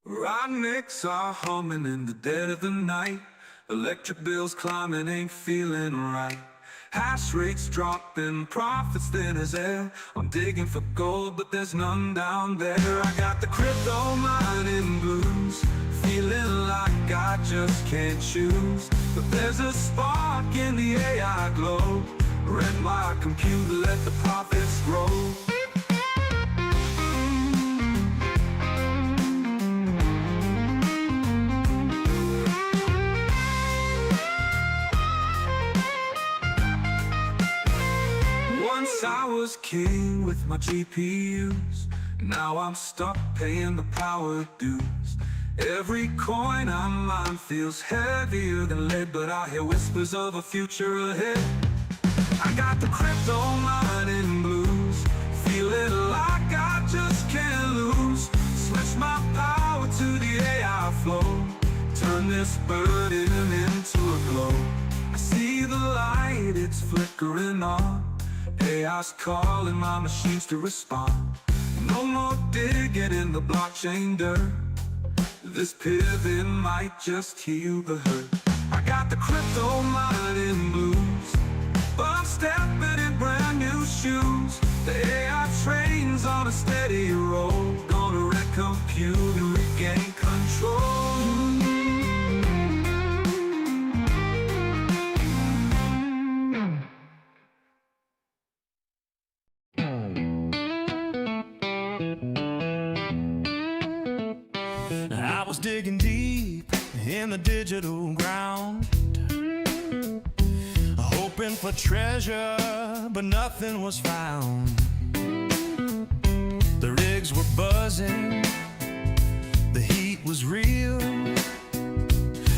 Rocknicks are humming in the dead of the night. Electric bills climbing, ain't feeling right. Hash rates dropping, profits thin as air. I'm digging for gold, but there's none down there. I got the crypto mining blues, feeling like I just can't choose. But there's a spark in the AI glow. Rent my computer, let the profits grow. Once I was king with my GPUs. Now I'm stuck paying the power dues. Every coin I mine feels heavier than lead, but I hear whispers of a future ahead. I got the crypto mining blues, feeling like I just can't lose. Switch my power to the AI flow, turn this burden into a glow. I see the light, it's flickering on. AI's calling my machines to respond. No more digging in the blockchain dirt. This pivot might just heal the hurt. I got the crypto mining blues, but I'm stepping in brand new shoes. The AI train's on a steady roll, gonna recompute and regain control. I was digging deep in the digital ground, hoping for treasure, but nothing was found. The rigs were buzzing, the heat was real.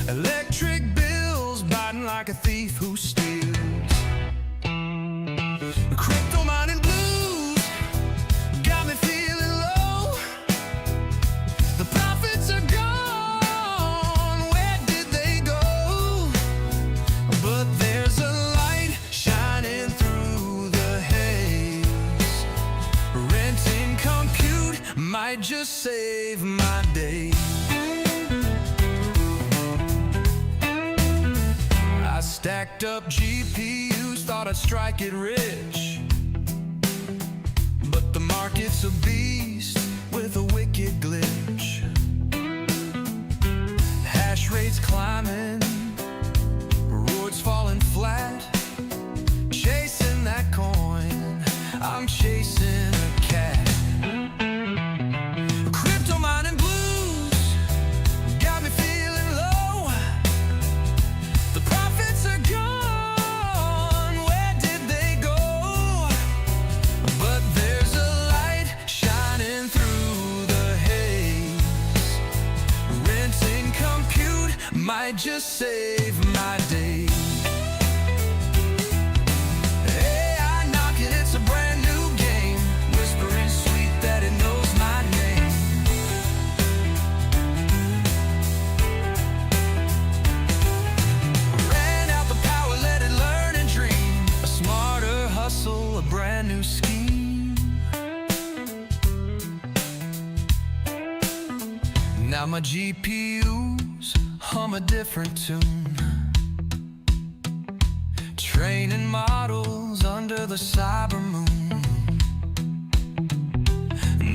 Electric bills biting like a thief who steals. The crypto mining blues got me feeling low. The profits are gone, where did they go? But there's a light shining through the haze. Renting compute might just save my day. I stacked up GPUs, thought I'd strike it rich, but the market's a beast with a wicked glitch. Hash rates climbing, rewards falling flat. Chasing that coin, I'm chasing a cat. Crypto mining blues got me feeling low. The profits are gone, where did they go? But there's a light shining through the haze. Renting compute might just save my day. AI knocking, it's a brand new game. Whispering sweet that it knows my name. Ran out the power, let it learn and dream. A smarter hustle, a brand new scheme. Now my GPUs hum a different tune, training models under the cyber moon.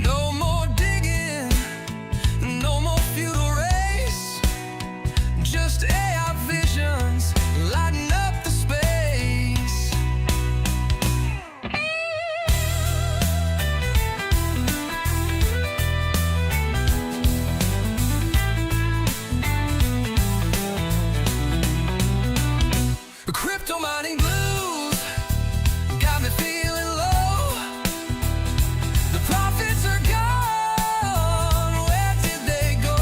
No more digging, no more feudal race, just AI visions lighting up the space. The crypto mining blues got me feeling low. The profits are gone, where did they go?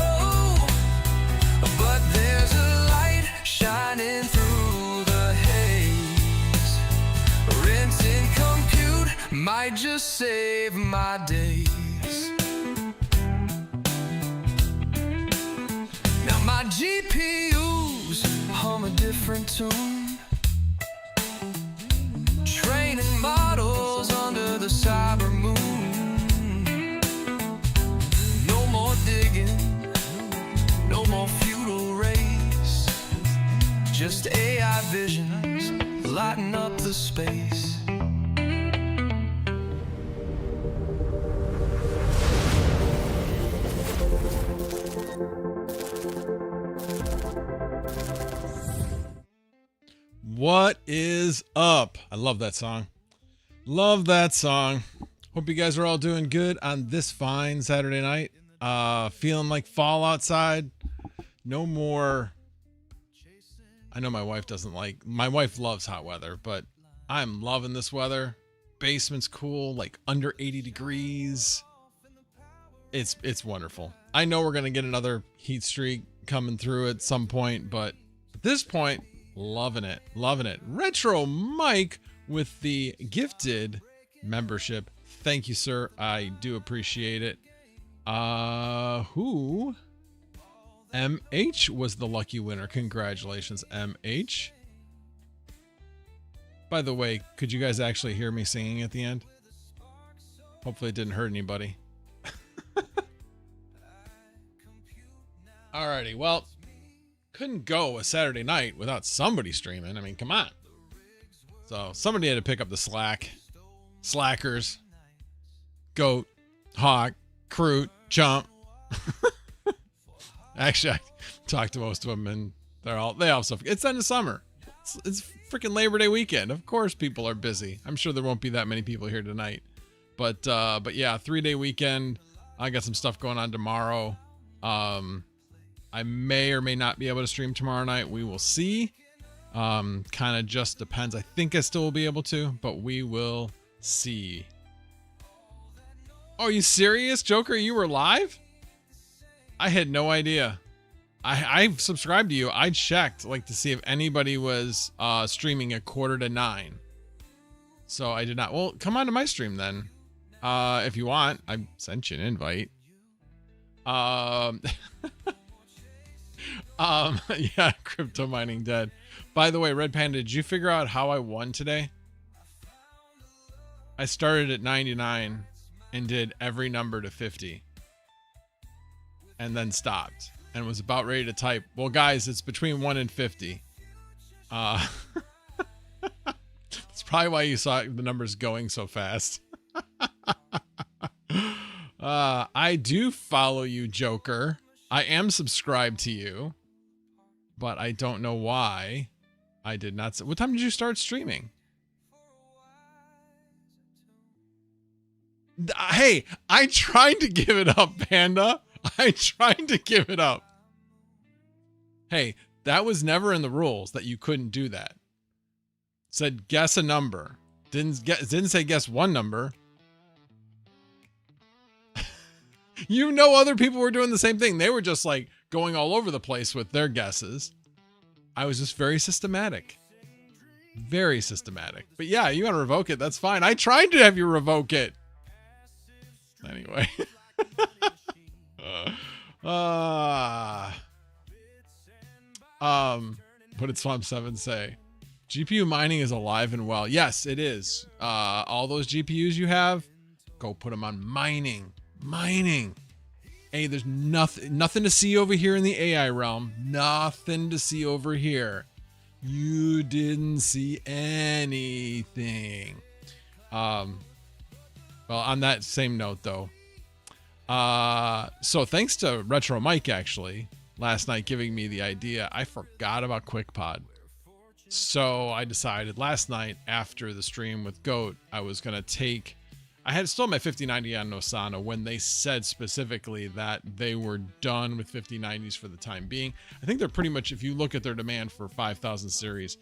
But there's a light shining through the haze. Renting compute might just save my days. Now my GPUs hum a different tune, training models under the cyber moon. No more digging, up the space. What is up? I love that song. Love that song. Hope you guys are all doing good on this fine Saturday night. Feeling like fall outside. No more. I know my wife doesn't like, my wife loves hot weather, but I'm loving this weather. Basement's cool, like under 80 degrees. It's wonderful. I know we're going to get another heat streak coming through at some point, but at this point, loving it. Loving it. Retro Mike with the gifted membership. Thank you, sir. I do appreciate it. Who? MH was the lucky winner. Congratulations, MH. By the way, could you guys actually hear me singing at the end? Hopefully it didn't hurt anybody. Alrighty, well, couldn't go a Saturday night without somebody streaming. I mean, come on. So somebody had to pick up the slack. Slackers. Goat. Hawk. Croot. Chump. Actually, I talked to most of them, and they all stuff. It's end of summer. It's freaking Labor Day weekend. Of course, people are busy. I'm sure there won't be that many people here tonight, but yeah, 3-day weekend. I got some stuff going on tomorrow. I may or may not be able to stream tomorrow night. We will see. Kind of just depends. I think I still will be able to, but we will see. Oh, are you serious, Joker? You were live? I had no idea. I subscribed to you. I checked like to see if anybody was streaming at 8:45. So I did not. Well, come on to my stream then. If you want. I sent you an invite. Yeah, crypto mining dead. By the way, Red Panda, did you figure out how I won today? I started at 99 and did every number to 50. And then stopped and was about ready to type, well, guys, it's between 1 and 50. That's probably why you saw the numbers going so fast. I do follow you, Joker. I am subscribed to you, but I don't know why I did not. What time did you start streaming? Hey, I tried to give it up, Panda. I tried to give it up. Hey, that was never in the rules that you couldn't do that. Said guess a number. Didn't say guess one number. You know, other people were doing the same thing. They were just like going all over the place with their guesses. I was just very systematic. Very systematic. But yeah, you want to revoke it. That's fine. I tried to have you revoke it. Anyway. What did Swamp 7 say? GPU mining is alive and well. Yes, it is. All those GPUs you have, go put them on mining. Mining. Hey, there's nothing to see over here in the AI realm. Nothing to see over here. You didn't see anything. Well, on that same note though, so thanks to Retro Mike actually last night giving me the idea. I forgot about QuickPod. So I decided last night after the stream with Goat, I was going to take, I had still my 5090 on Nosana when they said specifically that they were done with 5090s for the time being. I think they're pretty much, if you look at their demand for 5000 series,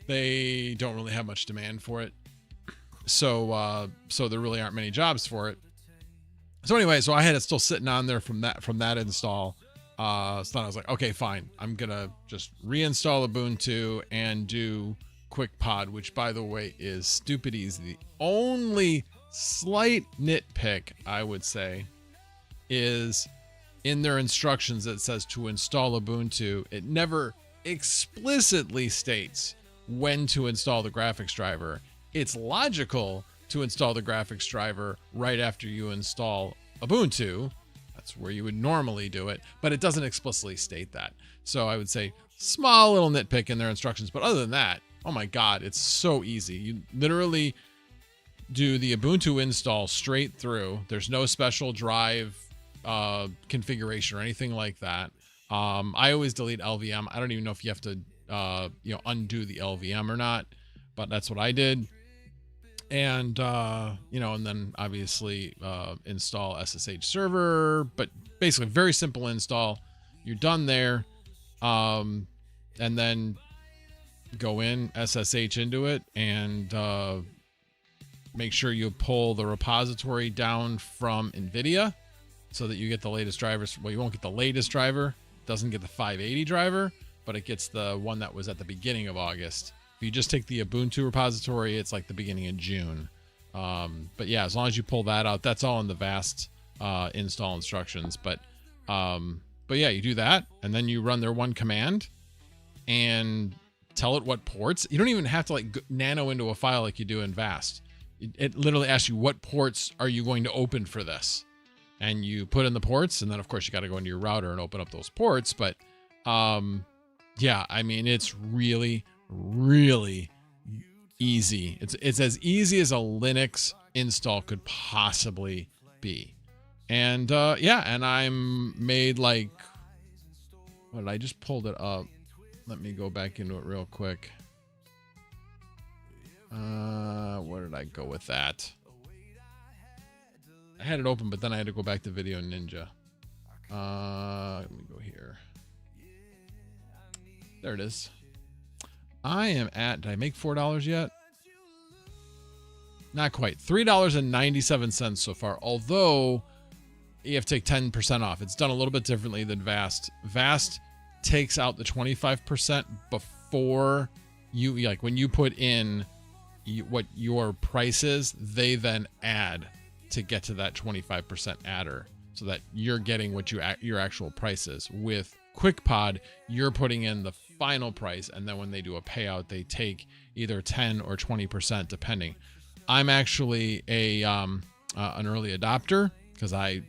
they don't really have much demand for it. So there really aren't many jobs for it. So anyway, so I had it still sitting on there from that install. So then I was like, okay, fine. I'm going to just reinstall Ubuntu and do QuickPod, which by the way is stupid easy. The only slight nitpick I would say is in their instructions that says to install Ubuntu, it never explicitly states when to install the graphics driver. It's logical to install the graphics driver right after you install Ubuntu. That's where you would normally do it, but it doesn't explicitly state that. So I would say small little nitpick in their instructions, but other than that, Oh my God, it's so easy. You literally do the Ubuntu install straight through. There's no special drive configuration or anything like that. I always delete LVM. I don't even know if you have to, undo the LVM or not, but that's what I did. And, and then obviously install SSH server, but basically very simple install. You're done there. And then go in, SSH into it, and make sure you pull the repository down from NVIDIA so that you get the latest drivers. Well, you won't get the latest driver. It doesn't get the 580 driver, but it gets the one that was at the beginning of August. If you just take the Ubuntu repository, it's like the beginning of June. But yeah, as long as you pull that out, that's all in the vast install instructions. But yeah, you do that, and then you run their one command and tell it what ports. You don't even have to like nano into a file like you do in vast. It literally asks you, what ports are you going to open for this? And you put in the ports, and then of course you got to go into your router and open up those ports. But yeah, I mean, it's really, really easy. It's as easy as a Linux install could possibly be. And yeah, and I'm made like, what did I just pulled it up? Let me go back into it real quick. Where did I go with that? I had it open, but then I had to go back to Video Ninja. Let me go here. There it is. I am at, did I make $4 yet? Not quite. $3.97 so far, although you have to take 10% off. It's done a little bit differently than Vast. Vast takes out the 25% before you, like when you put in what your price is, they then add to get to that 25% adder so that you're getting what your actual price is. With QuickPod, you're putting in the final price, and then when they do a payout, they take either 10 or 20% depending. I'm actually an early adopter because I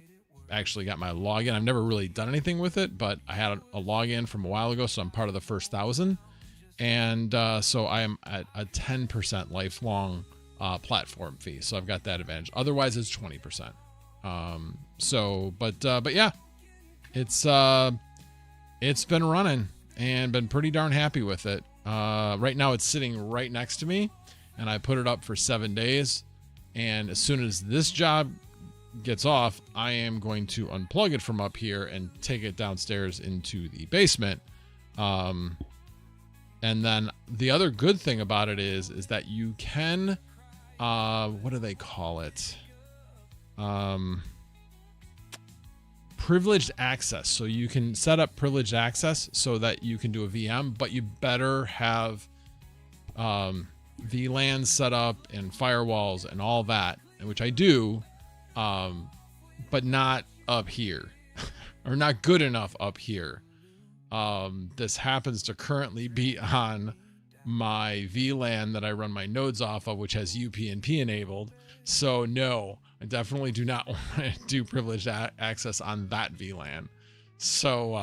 actually got my login. I've never really done anything with it, but I had a login from a while ago, so I'm part of the first 1,000. And so I am at a 10% lifelong platform fee. So I've got that advantage. Otherwise, it's 20%. But yeah, it's been running and been pretty darn happy with it. Right now, it's sitting right next to me, and I put it up for 7 days. And as soon as this job gets off, I am going to unplug it from up here and take it downstairs into the basement. And then the other good thing about it is that you can, what do they call it? Privileged access. So you can set up privileged access so that you can do a VM, but you better have VLANs set up and firewalls and all that, which I do, but not up here or not good enough up here. This happens to currently be on my VLAN that I run my nodes off of, which has UPnP enabled. So no, I definitely do not want to do privileged access on that VLAN. So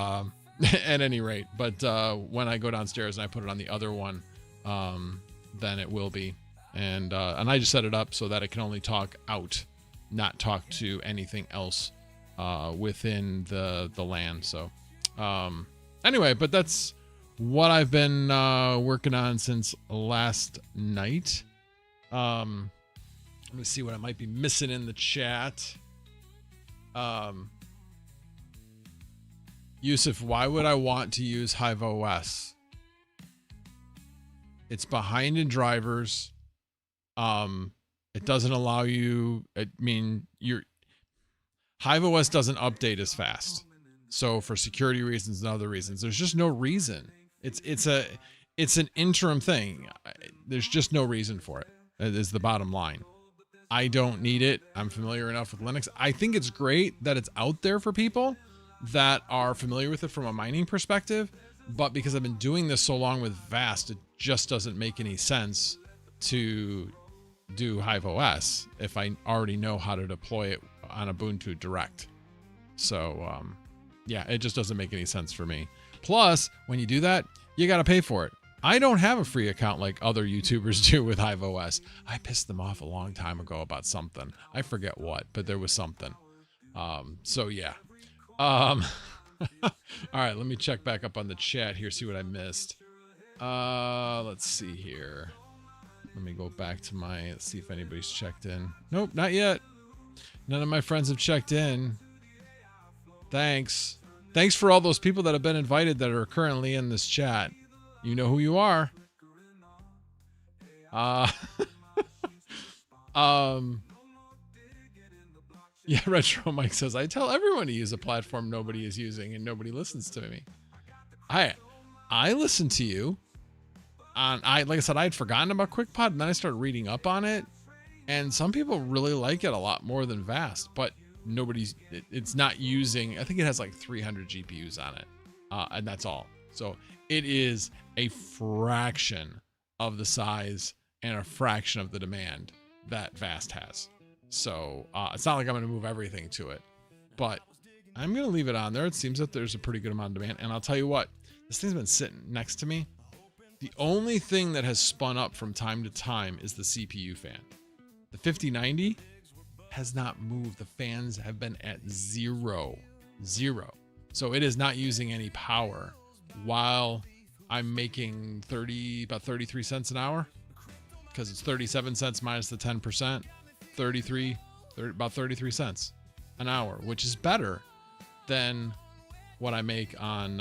at any rate, but when I go downstairs and I put it on the other one, then it will be. And I just set it up so that it can only talk out, not talk to anything else within the LAN. So anyway, but that's what I've been working on since last night. Let me see what I might be missing in the chat. Yusuf, why would I want to use Hive OS? It's behind in drivers. It doesn't allow you, Hive OS doesn't update as fast. So for security reasons and other reasons, there's just no reason. It's an interim thing. There's just no reason for it. That is the bottom line. I don't need it. I'm familiar enough with Linux. I think it's great that it's out there for people that are familiar with it from a mining perspective, but because I've been doing this so long with Vast, it just doesn't make any sense to do Hive OS if I already know how to deploy it on Ubuntu direct. So yeah, it just doesn't make any sense for me. Plus, when you do that, you got to pay for it. I don't have a free account like other YouTubers do with Hive OS. I pissed them off a long time ago about something. I forget what, but there was something. So yeah. All right, let me check back up on the chat here, see what I missed. Let's see here. Let me go back to let's see if anybody's checked in. Nope, not yet. None of my friends have checked in. Thanks. Thanks for all those people that have been invited that are currently in this chat. You know who you are. Yeah, Retro Mike says, I tell everyone to use a platform nobody is using and nobody listens to me. I listen to you. Like I said, I had forgotten about QuickPod, and then I started reading up on it. And some people really like it a lot more than Vast, but it's not using, I think it has like 300 GPUs on it. And that's all. So it is a fraction of the size and a fraction of the demand that Vast has. So it's not like I'm going to move everything to it, but I'm going to leave it on there. It seems that there's a pretty good amount of demand. And I'll tell you what, this thing's been sitting next to me. The only thing that has spun up from time to time is the CPU fan. The 5090 has not moved. The fans have been at zero. So it is not using any power while I'm making about 33 cents an hour, because it's 37 cents minus the 10%, about 33 cents an hour, which is better than what I make on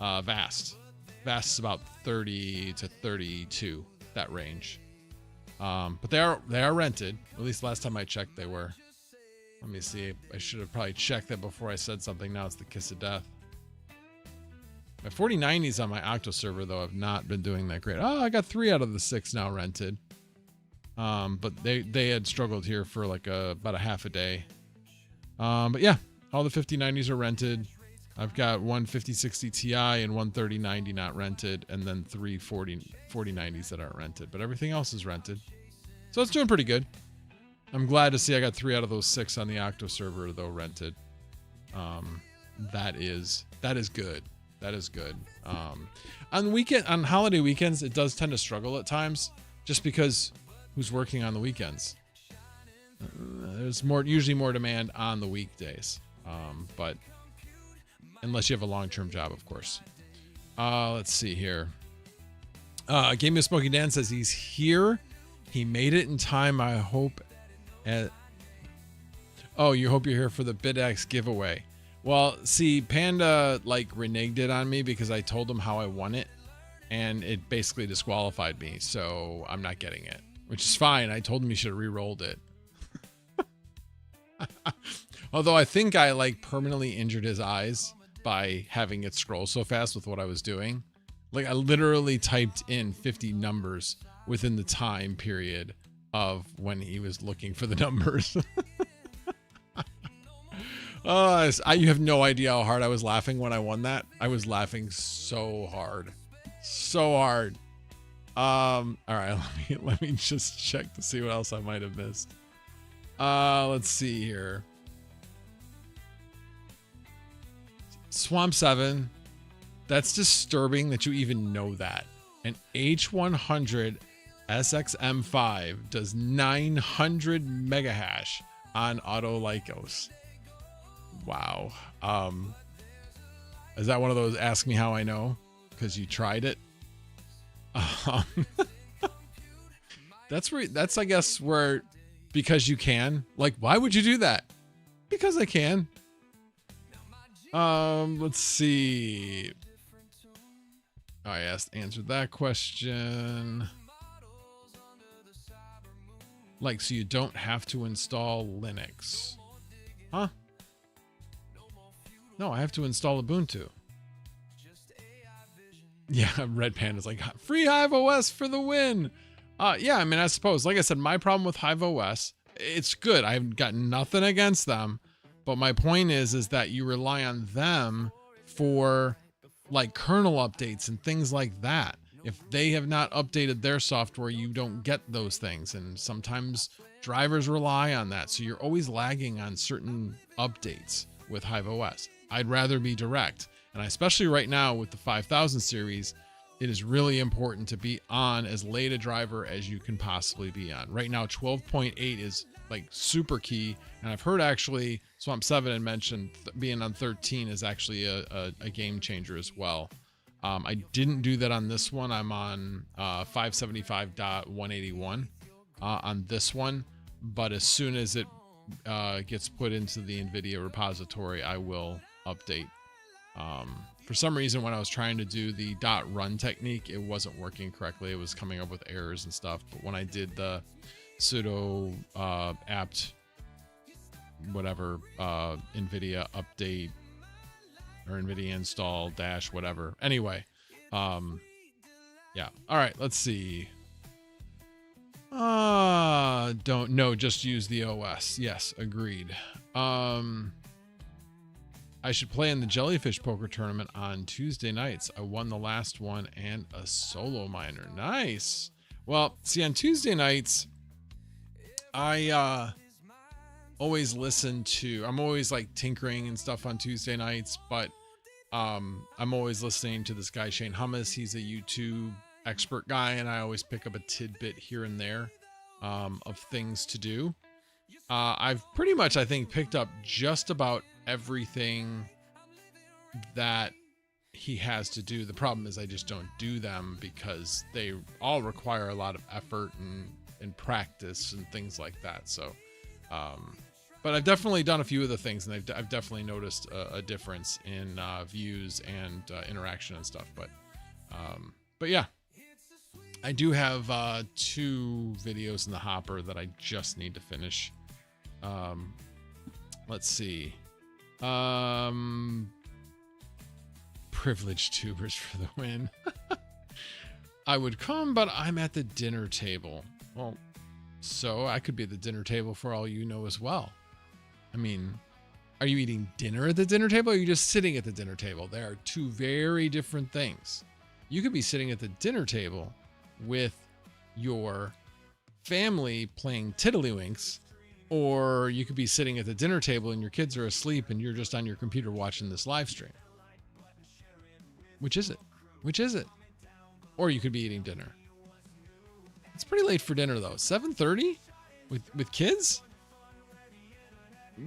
Vast. Vast is about 30 to 32, that range. But they are rented. At least last time I checked, they were. Let me see. I should have probably checked that before I said something. Now it's the kiss of death. My 4090s on my Octo server, though, have not been doing that great. Oh, I got 3 out of the 6 now rented. But they had struggled here for like about a half a day. But yeah, all the 5090s are rented. I've got one 5060 Ti and one 3090 not rented, and then 3 4090s that aren't rented. But everything else is rented. So it's doing pretty good. I'm glad to see I got 3 out of those 6 on the Octo server, though, rented. That is good. That is good. On holiday weekends, it does tend to struggle at times, just because who's working on the weekends? There's usually more demand on the weekdays. But unless you have a long-term job, of course. Let's see here. Game of Smoky Dan says he's here. He made it in time. I hope. You hope you're here for the BitX giveaway. Well, see, Panda reneged it on me because I told him how I won it, and it basically disqualified me. So I'm not getting it, which is fine. I told him he should have re-rolled it. Although I think I permanently injured his eyes by having it scroll so fast with what I was doing. I literally typed in 50 numbers within the time period of when he was looking for the numbers. You have no idea how hard I was laughing when I won that. I was laughing so hard. All right, let me just check to see what else I might have missed. Let's see here. Swamp 7. That's disturbing that you even know that. An H100 SXM5 does 900 megahash on Auto Lycos. Wow. Is that one of those ask me how I know? Because you tried it? That's I guess where, because you can. Why would you do that? Because I can. Let's see. I answered that question. So you don't have to install Linux. Huh? No, I have to install Ubuntu. Yeah, Red Panda's free Hive OS for the win. Yeah, I mean, I suppose, like I said, my problem with Hive OS, it's good. I've got nothing against them. But my point is that you rely on them for kernel updates and things like that. If they have not updated their software, you don't get those things. And sometimes drivers rely on that. So you're always lagging on certain updates with Hive OS. I'd rather be direct. And especially right now with the 5000 series, it is really important to be on as late a driver as you can possibly be on. Right now, 12.8 is like super key. And I've heard actually Swamp 7 had mentioned being on 13 is actually a game changer as well. I didn't do that on this one. I'm on 575.181 on this one. But as soon as it gets put into the NVIDIA repository, I will update. For some reason, when I was trying to do the .run technique, it wasn't working correctly. It was coming up with errors and stuff. But when I did the sudo apt whatever NVIDIA update or NVIDIA install dash whatever. Anyway, yeah. All right, let's see. Don't know, just use the OS. Yes, agreed. I should play in the Jellyfish Poker Tournament on Tuesday nights. I won the last one and a solo miner. Nice. Well, see, on Tuesday nights, I always listen to, I'm always like tinkering and stuff on Tuesday nights, but I'm always listening to this guy, Shane Hummus. He's a YouTube expert guy, and I always pick up a tidbit here and there of things to do. I've pretty much, I think, picked up just about everything that he has to do. The problem is I just don't do them because they all require a lot of effort and practice and things like that. So, but I've definitely done a few of the things, and I've definitely noticed a difference in views and interaction and stuff. But yeah, I do have 2 videos in the hopper that I just need to finish. Let's see. Privileged tubers for the win. I would come, but I'm at the dinner table. Well, so I could be at the dinner table for all you know as well. I mean, are you eating dinner at the dinner table, or are you just sitting at the dinner table? There are 2 very different things. You could be sitting at the dinner table with your family playing tiddlywinks, or you could be sitting at the dinner table and your kids are asleep and you're just on your computer watching this live stream. Which is it? Which is it? Or you could be eating dinner. It's pretty late for dinner though. 7:30 with kids?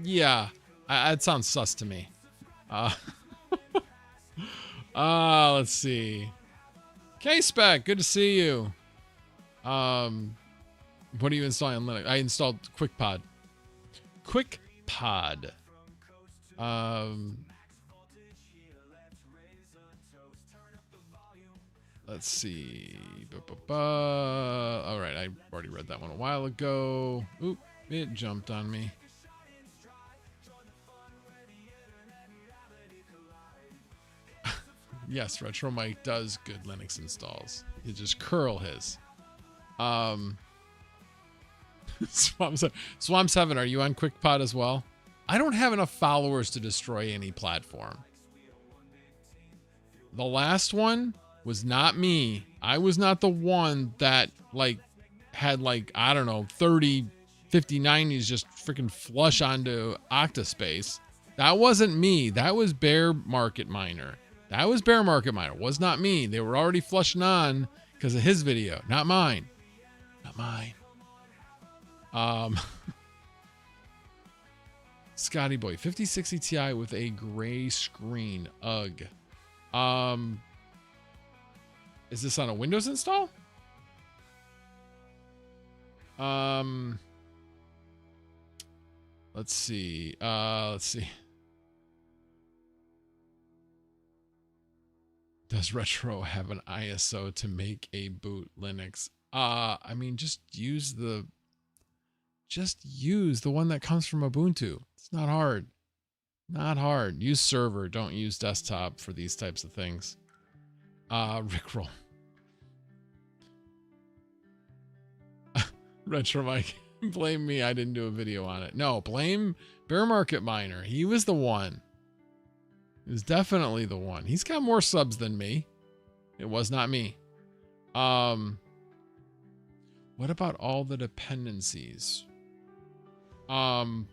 Yeah, that sounds sus to me. Let's see. K-Spec, good to see you. What are you installing on Linux? I installed QuickPod. QuickPod. Let's see. All right, I already read that one a while ago. Oop, it jumped on me. Yes, Retro Mike does good Linux installs. He just curl his. Swamp 7, are you on QuickPod as well? I don't have enough followers to destroy any platform. The last one was not me. I was not the one that had I don't know, 30, 50, 90s just freaking flush onto Octaspace. That wasn't me. That was Bear Market Miner. That was Bear Market Miner. It was not me. They were already flushing on because of his video. Not mine. Not mine. Scotty Boy, 5060 Ti with a gray screen. Ugh. Is this on a Windows install? Let's see. Does Retro have an ISO to make a boot Linux? I mean, just use the one that comes from Ubuntu. It's not hard. Not hard. Use server. Don't use desktop for these types of things. Rickroll. Retro Mike, blame me. I didn't do a video on it. No, blame Bear Market Miner. He was the one. He was definitely the one. He's got more subs than me. It was not me. What about all the dependencies? With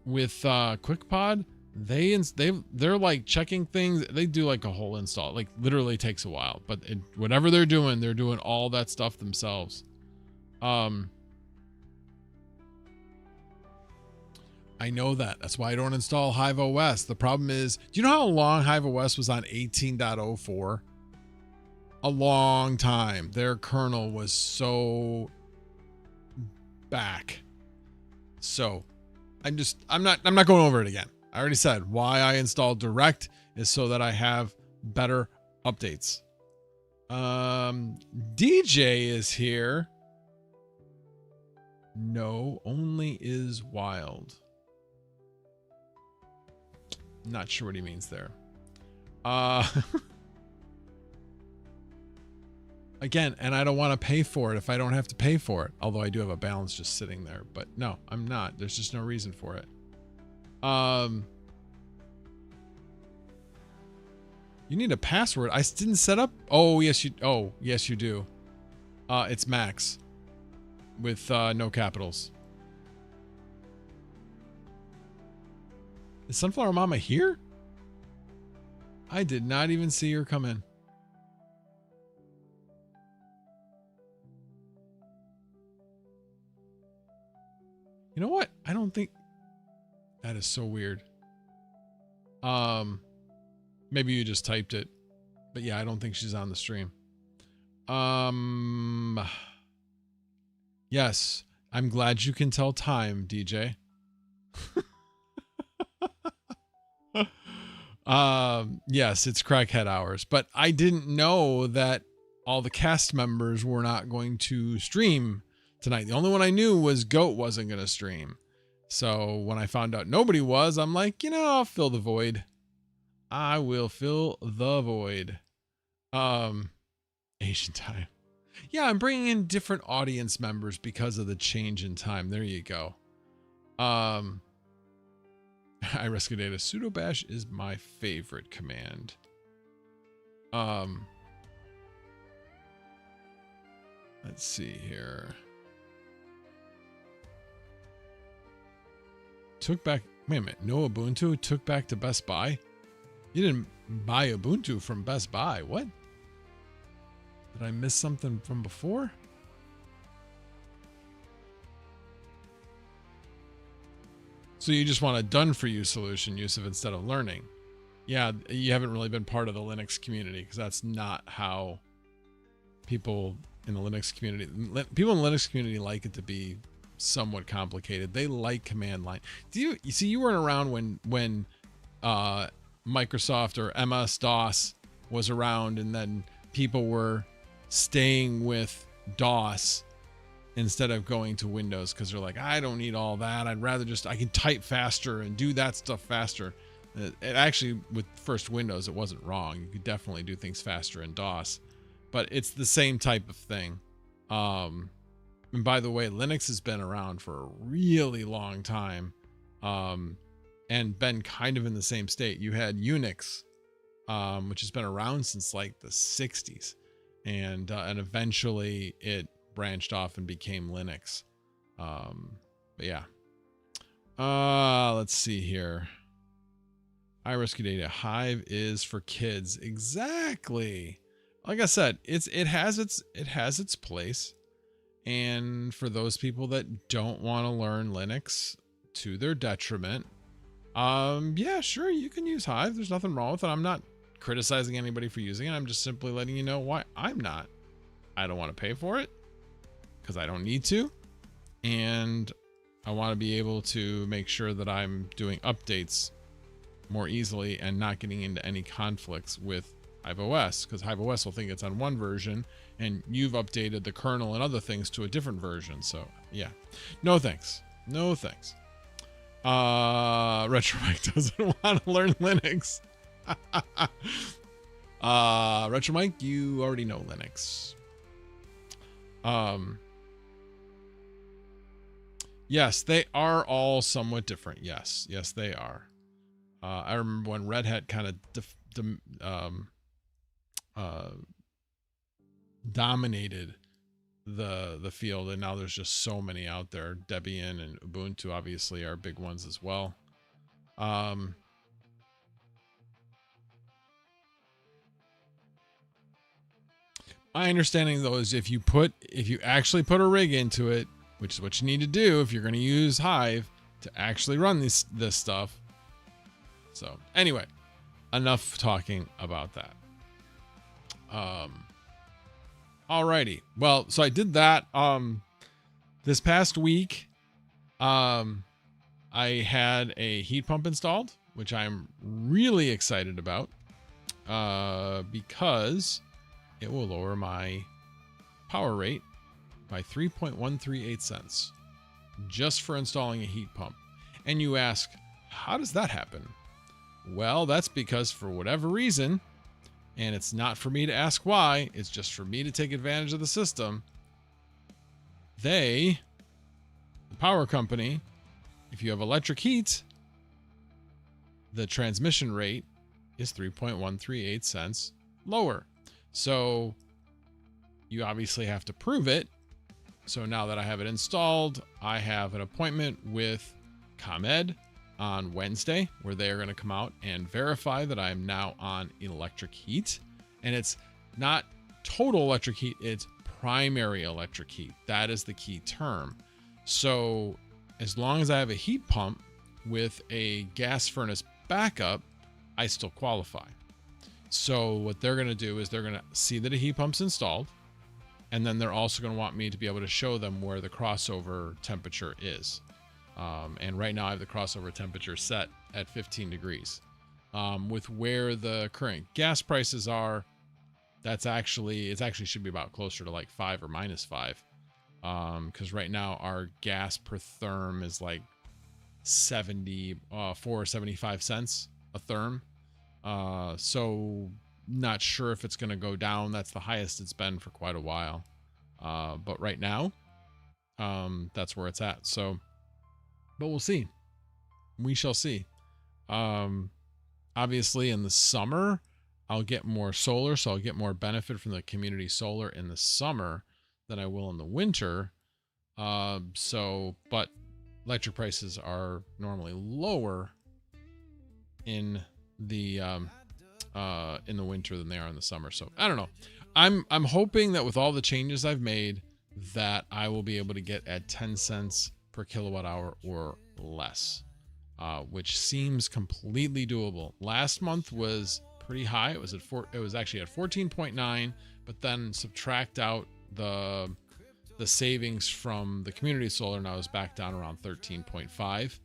QuickPod, they're like checking things. They do like a whole install. Like literally takes a while, but whatever they're doing all that stuff themselves. I know that. That's why I don't install Hive OS. The problem is, do you know how long Hive OS was on 18.04? A long time. Their kernel was so back. So I'm not going over it again. I already said why I installed Direct is so that I have better updates. DJ is here. No, only is wild. Not sure what he means there. Again, and I don't want to pay for it if I don't have to pay for it. Although I do have a balance just sitting there, but no, I'm not. There's just no reason for it. You need a password. I didn't set up. Oh, yes, you do. It's Max with no capitals. Is Sunflower Mama here? I did not even see her come in. You know what? I don't think that is so weird. Maybe you just typed it, but yeah, I don't think she's on the stream. Yes, I'm glad you can tell time, DJ. Yes, it's crackhead hours, but I didn't know that all the cast members were not going to stream tonight. The only one I knew was Goat wasn't going to stream. So when I found out nobody was, I'm like, I'll fill the void. I will fill the void. Asian time. Yeah, I'm bringing in different audience members because of the change in time. There you go. I rescue data. Sudo bash is my favorite command. Let's see here. Wait a minute. No Ubuntu took back to Best Buy? You didn't buy Ubuntu from Best Buy. What? Did I miss something from before? So you just want a done-for-you solution, Yusuf, instead of learning. Yeah, you haven't really been part of the Linux community because that's not how people in the Linux community... People in the Linux community like it to be somewhat complicated. They like command line. You see, you weren't around when Microsoft or MS-DOS was around and then people were staying with DOS instead of going to Windows because they're like, I don't need all that. I'd rather I can type faster and do that stuff faster. It actually, with first Windows, it wasn't wrong. You could definitely do things faster in DOS, but it's the same type of thing. And by the way, Linux has been around for a really long time, and been kind of in the same state. You had Unix, which has been around since like the 60s, and eventually it branched off and became Linux. But yeah. Let's see here. iRescue data. Hive is for kids. Exactly. Like I said, it has its place. And for those people that don't want to learn Linux to their detriment, yeah, sure, you can use Hive. There's nothing wrong with it. I'm not criticizing anybody for using it. I'm just simply letting you know why I'm not. I don't want to pay for it because I don't need to. And I want to be able to make sure that I'm doing updates more easily and not getting into any conflicts with Hive OS, because Hive OS will think it's on one version and you've updated the kernel and other things to a different version. So yeah, no thanks. No thanks. Retro Mike doesn't want to learn Linux. Retro Mike, you already know Linux. Yes, they are all somewhat different. Yes, they are. I remember when Red Hat kind of dominated the field, and now there's just so many out there. Debian and Ubuntu obviously are big ones as well. My understanding though is if you actually put a rig into it, which is what you need to do if you're going to use Hive to actually run this stuff. So anyway, enough talking about that. Alrighty. Well, so I did that. This past week, I had a heat pump installed, which I'm really excited about, because it will lower my power rate by 3.138 cents just for installing a heat pump. And you ask, how does that happen? Well, that's because for whatever reason, and it's not for me to ask why, it's just for me to take advantage of the system. The power company, if you have electric heat, the transmission rate is 3.138 cents lower. So you obviously have to prove it. So now that I have it installed, I have an appointment with ComEd on Wednesday where they are going to come out and verify that I am now on electric heat. And it's not total electric heat, it's primary electric heat. That is the key term. So as long as I have a heat pump with a gas furnace backup, I still qualify. So what they're going to do is they're going to see that a heat pump's installed, and then they're also going to want me to be able to show them where the crossover temperature is. And right now I have the crossover temperature set at 15 degrees. With where the current gas prices are, it actually should be about closer to like 5 or -5. Because right now our gas per therm is like 4 or 75 cents a therm. So not sure if it's going to go down. That's the highest it's been for quite a while. But right now, that's where it's at. So, but we'll see. We shall see. Obviously in the summer, I'll get more solar. So I'll get more benefit from the community solar in the summer than I will in the winter. But electric prices are normally lower in the winter than they are in the summer. So I don't know. I'm hoping that with all the changes I've made that I will be able to get at 10 cents per kilowatt hour or less, which seems completely doable. Last month was pretty high. It was actually at 14.9, but then subtract out the savings from the community solar, and I was back down around 13.5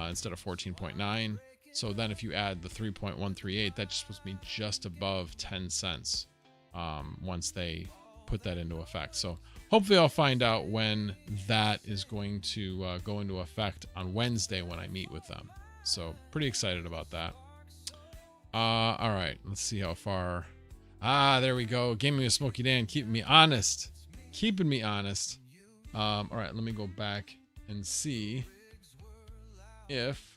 instead of 14.9. So then if you add the 3.138, that's supposed to be just above 10 cents once they put that into effect. So hopefully I'll find out when that is going to go into effect on Wednesday when I meet with them. So pretty excited about that. All right, let's see how far. There we go. Gaming with Smokey Dan, keeping me honest. All right, let me go back and see if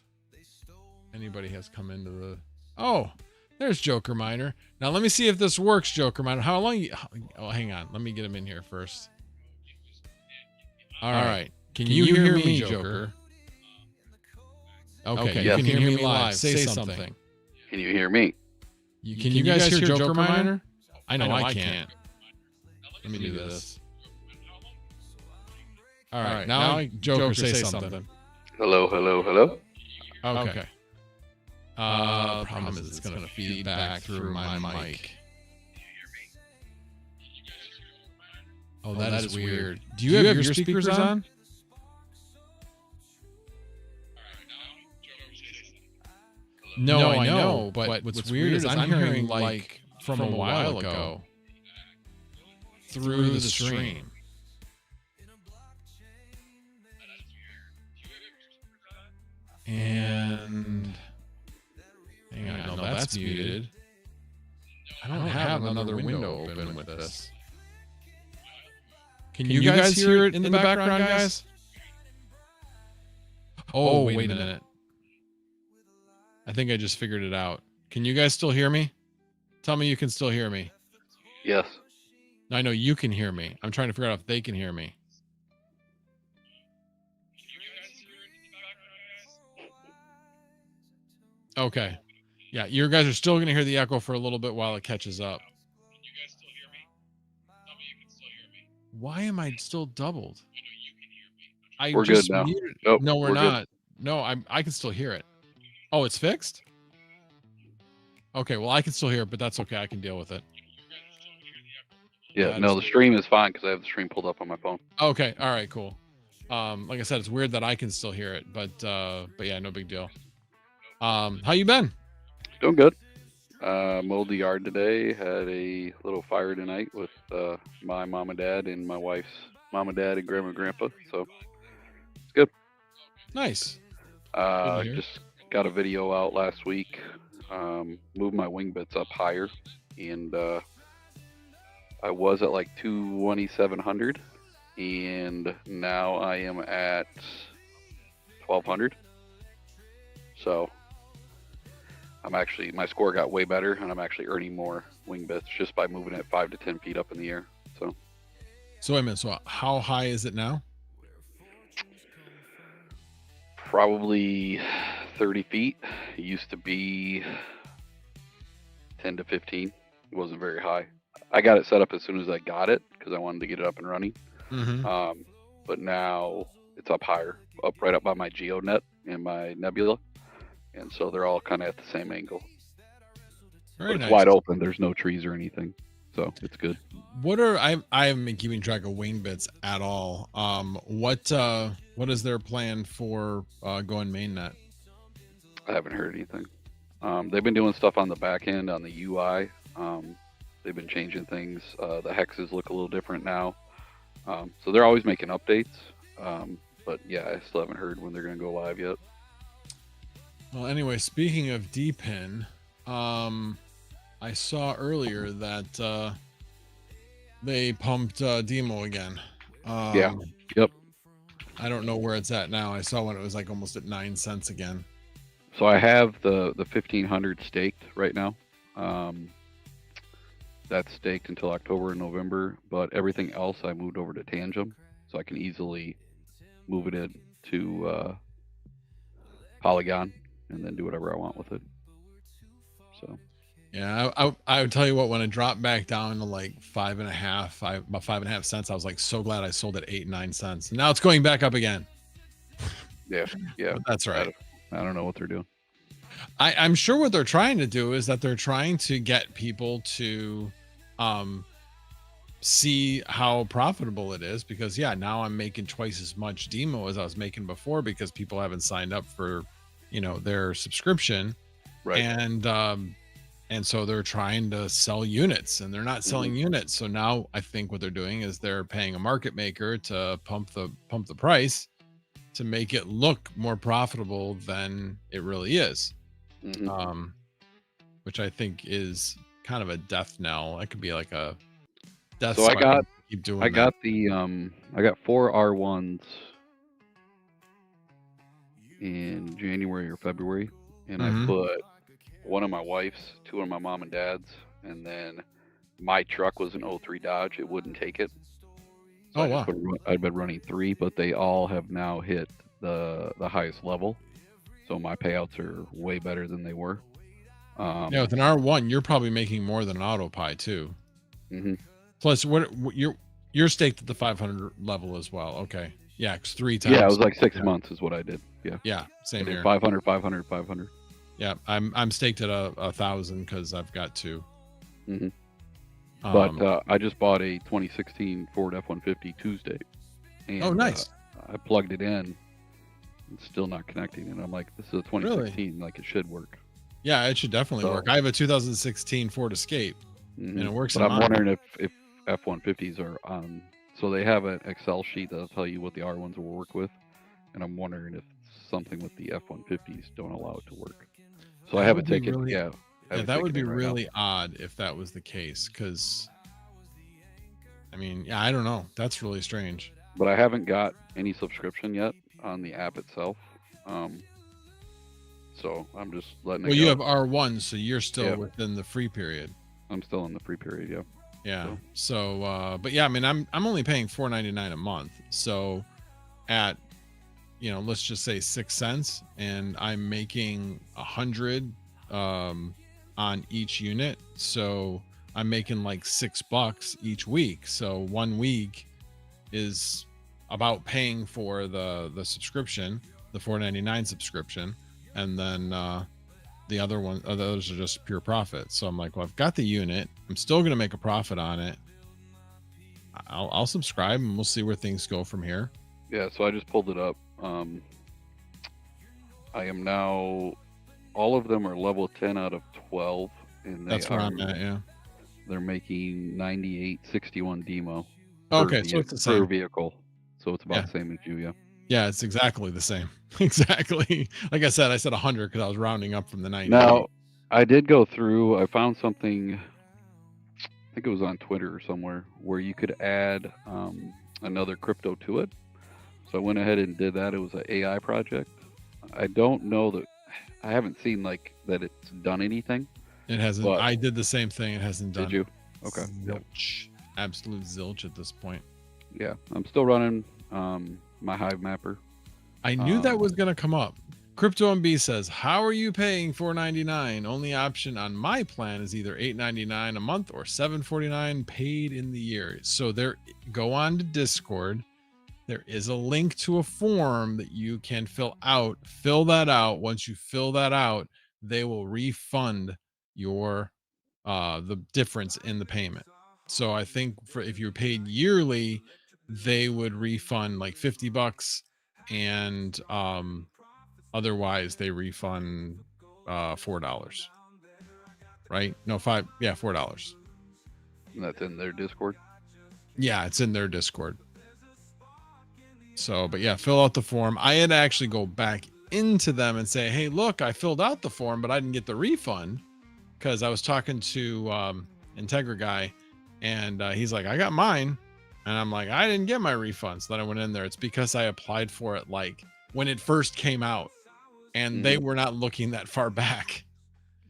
anybody has come into the... Oh, there's Joker Miner. Now let me see if this works, Joker Miner. How long you... Oh, hang on. Let me get him in here first. All right. Can you hear me, Joker? Okay, yes. You can hear me live. Say something. Can you hear me? Can you guys hear Joker Miner? I know I can't. Let me do this. All right, now Joker, say something. Hello, hello, hello. Okay. The problem is it's going to feed back through my mic. Oh, that is weird. Do you have your speakers on? No, I know, but what's weird is I'm hearing like from a while ago through the stream. And hang on, no, that's muted. I don't have another window open with this. Can you guys hear it in the background, guys? Oh, wait a minute. I think I just figured it out. Can you guys still hear me? Tell me you can still hear me. Yes. I know you can hear me. I'm trying to figure out if they can hear me. Okay. Yeah, you guys are still going to hear the echo for a little bit while it catches up. Can you guys still hear me? Why am I still doubled? I We're good just now. muted. Nope, No, we're we're good. not. No, I can still hear it. Oh, it's fixed? Okay, well, I can still hear it, but that's okay. I can deal with it. Yeah, no, the stream is fine because I have the stream pulled up on my phone. Okay, all right, cool. Like I said, it's weird that I can still hear it, but yeah, no big deal. How you been? Doing good. Mowed the yard today. Had a little fire tonight with my mom and dad and my wife's mom and dad and grandma and grandpa. So it's good. Nice. Just got a video out last week. Moved my wing bits up higher, and I was at like 2,700, and now I am at 1,200. So my score got way better, and I'm actually earning more wing bits just by moving it 5 to 10 feet up in the air. So wait a minute. So how high is it now? Probably 30 feet. It used to be 10 to 15. It wasn't very high. I got it set up as soon as I got it because I wanted to get it up and running. Mm-hmm. But now it's up higher, right up by my GeoNet and my Nebula. And so they're all kind of at the same angle. Very But it's nice. wide open. There's no trees or anything. So it's good. I haven't been keeping track of wing bits at all. What is their plan for going mainnet? I haven't heard anything. They've been doing stuff on the back end on the UI. They've been changing things. The hexes look a little different now. So they're always making updates. But yeah, I still haven't heard when they're going to go live yet. Well, anyway, speaking of DPIN, I saw earlier that they pumped Demo again. Yeah. Yep. I don't know where it's at now. I saw when it was like almost at 9 cents again. So I have the 1,500 staked right now. That's staked until October and November, but everything else I moved over to Tangem, so I can easily move it into Polygon and then do whatever I want with it. So yeah, I would tell you what, when it dropped back down to like about 5.5 cents, I was like so glad I sold at 8, 9 cents. Now it's going back up again. yeah, But that's right. I don't know what they're doing. I'm sure what they're trying to do is that they're trying to get people to see how profitable it is, because yeah, now I'm making twice as much demo as I was making before because people haven't signed up for, their subscription. Right. And so they're trying to sell units, and they're not selling units. So now I think what they're doing is they're paying a market maker to pump the price to make it look more profitable than it really is. Which I think is kind of a death knell. That could be like a death. So I got 4 R1s in January or February, and I put one of my wife's, 2 of my mom and dad's, and then my truck was an 03 Dodge. It wouldn't take it. So I'd been running 3, but they all have now hit the highest level. So my payouts are way better than they were. Yeah, with an R1, you're probably making more than an AutoPie too. Plus, what you're staked at the 500 level as well. Okay, yeah, 'cause 3 times. Yeah, it was like 6 months is what I did. Yeah, same here. 500, 500, 500. Yeah, I'm staked at 1,000 because I've got 2. But I just bought a 2016 Ford F-150 Tuesday. And, oh, nice. I plugged it in. It's still not connecting, and I'm like, this is a 2016. Really? Like, it should work. Yeah, it should definitely work. I have a 2016 Ford Escape, and it works. But I'm wondering if F-150s are on. So they have an Excel sheet that'll tell you what the R1s will work with, and I'm wondering if something with the F-150s don't allow it to work. So I haven't taken. That would be really odd if that was the case, because I mean, yeah, I don't know. That's really strange. But I haven't got any subscription yet on the app itself. So I'm just letting it go. Well, you have R1, so you're still within the free period. I'm still in the free period, yeah. Yeah. So but yeah, I mean, I'm only paying $4.99 a month. So at, let's just say 6 cents, and I'm making 100 on each unit. So I'm making like $6 each week. So 1 week is about paying for the subscription, the $4.99 subscription, and then the others are just pure profit. So I'm like, well, I've got the unit. I'm still going to make a profit on it. I'll subscribe and we'll see where things go from here. Yeah, so I just pulled it up. I am now, all of them are level 10 out of 12, and That's where I'm at. Yeah. They're making 98.61 demo. Okay, so it's the same per vehicle. So it's about the same as you, yeah. Yeah, it's exactly the same. Exactly. Like I said 100 because I was rounding up from the 90. Now, I did go through, I found something, I think it was on Twitter or somewhere, where you could add another crypto to it. So I went ahead and did that. It was an AI project. I don't know that, I haven't seen like that it's done anything. It hasn't. I did the same thing. It hasn't done. Did you? Okay. Zilch. Absolute zilch at this point. Yeah, I'm still running my Hive mapper. I knew that was going to come up. Crypto MB says, how are you paying $4.99? Only option on my plan is either $8.99 a month or $7.49 paid in the year. So go on to Discord. There is a link to a form that you can fill out. Fill that out. Once you fill that out, they will refund your the difference in the payment. So I think if you're paid yearly, they would refund like $50, and otherwise they refund $4. Right? No, $4. And that's in their Discord? Yeah, it's in their Discord. So, but yeah, fill out the form. I had to actually go back into them and say, hey, look, I filled out the form, but I didn't get the refund, because I was talking to Integra guy, and he's like, I got mine. And I'm like, I didn't get my refund. So then I went in there. It's because I applied for it like when it first came out, and they were not looking that far back.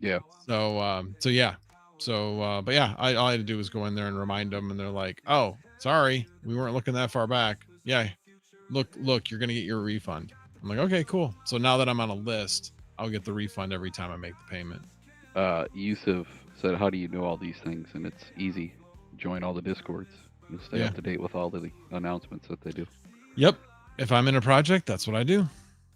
Yeah. So yeah. So, but yeah, all I had to do was go in there and remind them, and they're like, oh, sorry, we weren't looking that far back. Yeah. Look, you're going to get your refund. I'm like, okay, cool. So now that I'm on a list, I'll get the refund every time I make the payment. Yusuf said, how do you know all these things? And it's easy. Join all the Discords. You'll stay up to date with all the announcements that they do. Yep. If I'm in a project, that's what I do.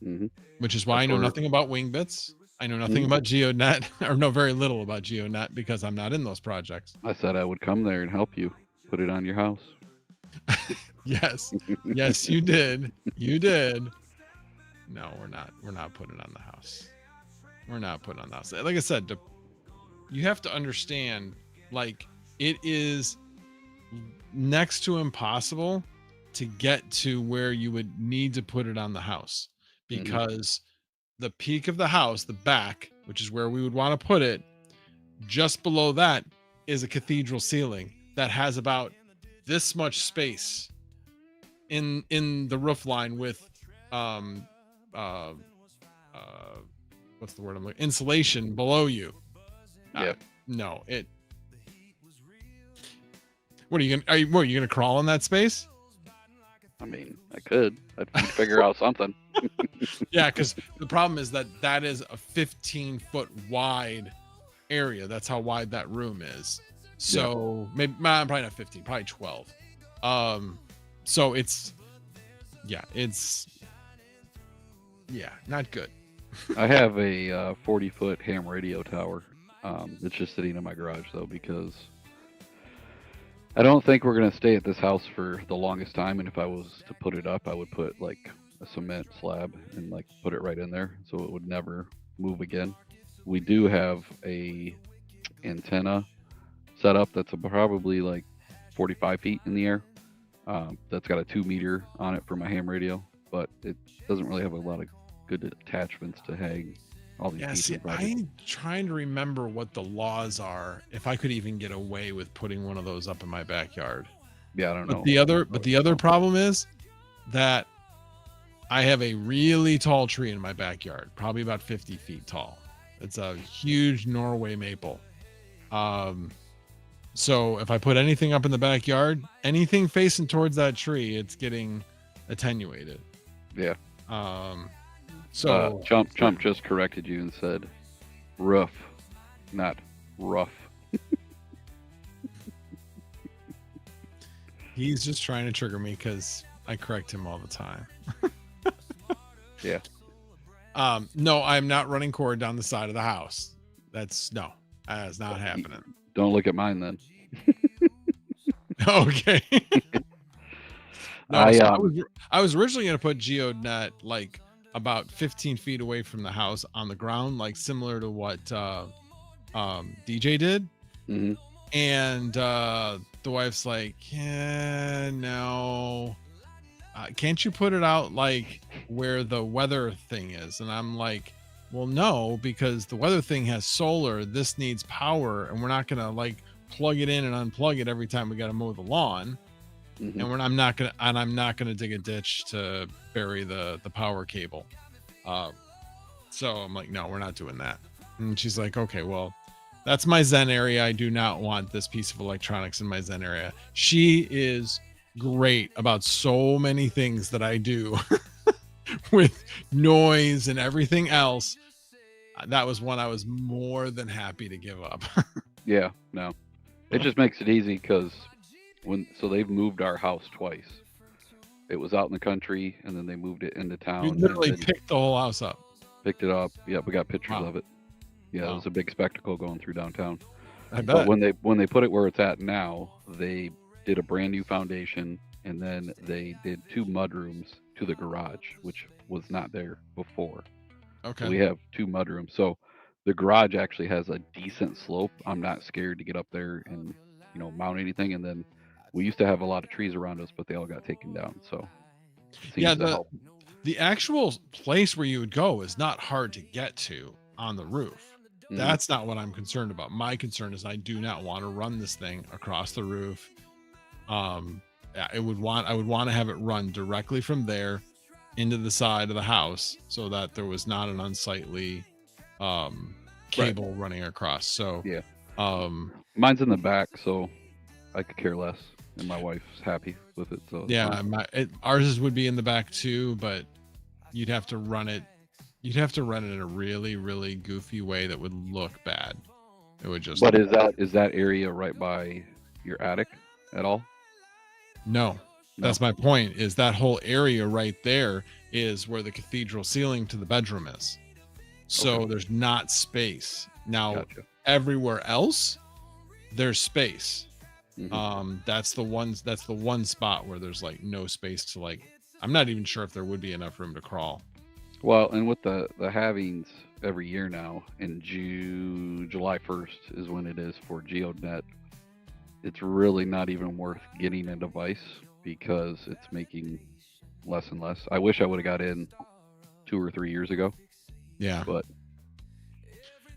Mm-hmm. Which is why I know nothing about Wingbits. I know nothing about GeoNet, or know very little about GeoNet, because I'm not in those projects. I said I would come there and help you put it on your house. Yes. Yes, you did. You did. No, we're not putting it on the house. We're not putting it on the house. Like I said, you have to understand, like, it is next to impossible to get to where you would need to put it on the house, because the peak of the house, the back, which is where we would want to put it, just below that is a cathedral ceiling that has about this much space in the roof line with what's the word I'm looking, insulation below you. Yeah. No, it. What are you gonna crawl in that space? I mean, I could. I'd figure out something. Yeah, because the problem is that is a 15-foot wide area. That's how wide that room is. So maybe probably not 15, probably 12. So it's not good. I have a 40-foot ham radio tower. It's just sitting in my garage though, because I don't think we're gonna stay at this house for the longest time. And if I was to put it up, I would put like a cement slab and like put it right in there, so it would never move again. We do have a antenna set up that's probably like 45 feet in the air. That's got a 2-meter on it for my ham radio, but it doesn't really have a lot of good attachments to hang all these pieces. I'm trying to remember what the laws are, if I could even get away with putting one of those up in my backyard. Yeah, I don't know. But the other problem is that I have a really tall tree in my backyard, probably about 50 feet tall. It's a huge Norway maple. So if I put anything up in the backyard, anything facing towards that tree, it's getting attenuated. Yeah. So Chump just corrected you and said roof, not rough. He's just trying to trigger me because I correct him all the time. Yeah. No, I'm not running cord down the side of the house. That's not happening. Don't look at mine then. Okay. No, I was originally going to put GeoNet like about 15 feet away from the house on the ground, like similar to what DJ did. Mm-hmm. And the wife's like, yeah, no. Can't you put it out like where the weather thing is? And I'm like, well, no, because the weather thing has solar. This needs power, and we're not going to like plug it in and unplug it every time we got to mow the lawn. Mm-hmm. And I'm not gonna dig a ditch to bury the power cable. So I'm like, no, we're not doing that. And she's like, okay, well, that's my Zen area. I do not want this piece of electronics in my Zen area. She is great about so many things that I do with noise and everything else. That was one I was more than happy to give up. Yeah, no, it just makes it easy because they've moved our house twice. It was out in the country, and then they moved it into town. You literally picked the whole house up. Picked it up. Yeah, we got pictures Wow. of it. Yeah, Wow. It was a big spectacle going through downtown. I bet. But when they put it where it's at now, they did a brand new foundation, and then they did 2 mudrooms to the garage, which was not there before. Okay. So we have 2 mudrooms. So the garage actually has a decent slope. I'm not scared to get up there and mount anything. And then we used to have a lot of trees around us, but they all got taken down. So it seems to help. The actual place where you would go is not hard to get to on the roof. Mhm. That's not what I'm concerned about. My concern is I do not want to run this thing across the roof. I would want to have it run directly from there into the side of the house so that there was not an unsightly cable running across. So Yeah. Mine's in the back, so I could care less, and my wife's happy with it. So yeah, ours would be in the back too, but you'd have to run it. You'd have to run it in a really, really goofy way that would look bad. It would just. But is that area right by your attic at all? No, that's my point. Is that whole area right there is where the cathedral ceiling to the bedroom is. So there's not space now. Gotcha. Everywhere else, there's space. Mm-hmm. That's the one spot where there's like no space to like. I'm not even sure if there would be enough room to crawl. Well, and with the halvings every year now, in July 1st is when it is for GeoNet. It's really not even worth getting a device because it's making less and less. I wish I would have got in 2 or 3 years ago. Yeah, but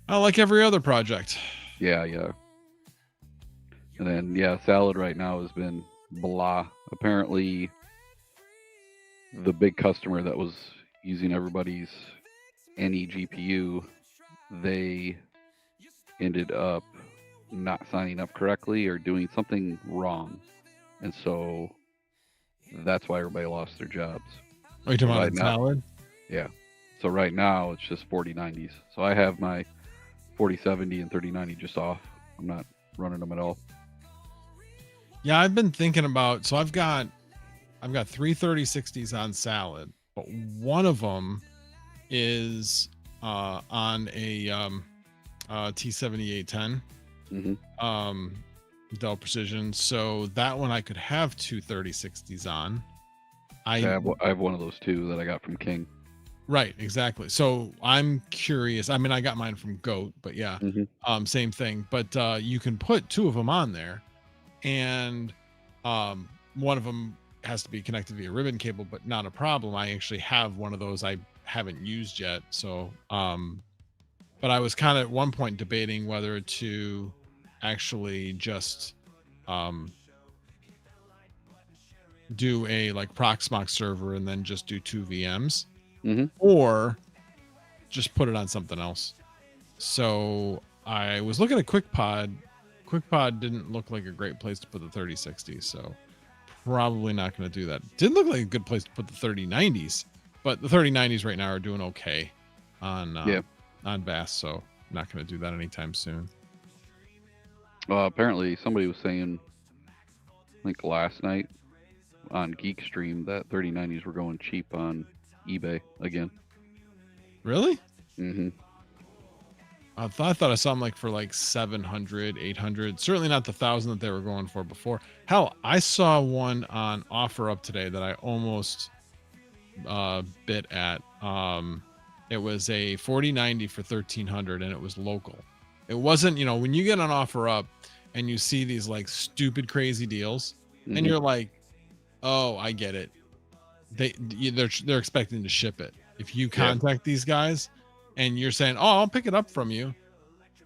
like every other project. Yeah. And then Salad right now has been blah. Apparently, the big customer that was using everybody's any GPU, they ended up not signing up correctly or doing something wrong, and so that's why everybody lost their jobs. Are you talking about Salad? Yeah. So right now it's just 4090s. So I have my 4070 and 3090 just off. I'm not running them at all. Yeah, I've been thinking about. So I've got 3 3060s on Salad, but one of them is on a T7810 Dell Precision. So that one I could have 2 3060s on. I have one of those too that I got from King. Right, exactly. So I'm curious. I mean, I got mine from Goat, but yeah, same thing. But you can put 2 of them on there, and one of them has to be connected via ribbon cable, but not a problem. I actually have one of those I haven't used yet. So, but I was kind of at one point debating whether to actually just do a like Proxmox server and then just do 2 VMs. Or just put it on something else. So I was looking at QuickPod. QuickPod didn't look like a great place to put the 3060, so probably not going to do that. Didn't look like a good place to put the 3090s, but the 3090s right now are doing okay on Vast, so I'm not going to do that anytime soon. Apparently somebody was saying like last night on Geek Stream that 3090s were going cheap on eBay again. Really? Mm-hmm. I thought I saw them like for like 700, 800. Certainly not the 1,000 that they were going for before. Hell, I saw one on OfferUp today that I almost bit at. It was a 4090 for 1,300 and it was local. It wasn't, you know, when you get on OfferUp and you see these like stupid crazy deals and you're like, oh, I get it. They're expecting to ship it. If you contact these guys and you're saying, oh, I'll pick it up from you,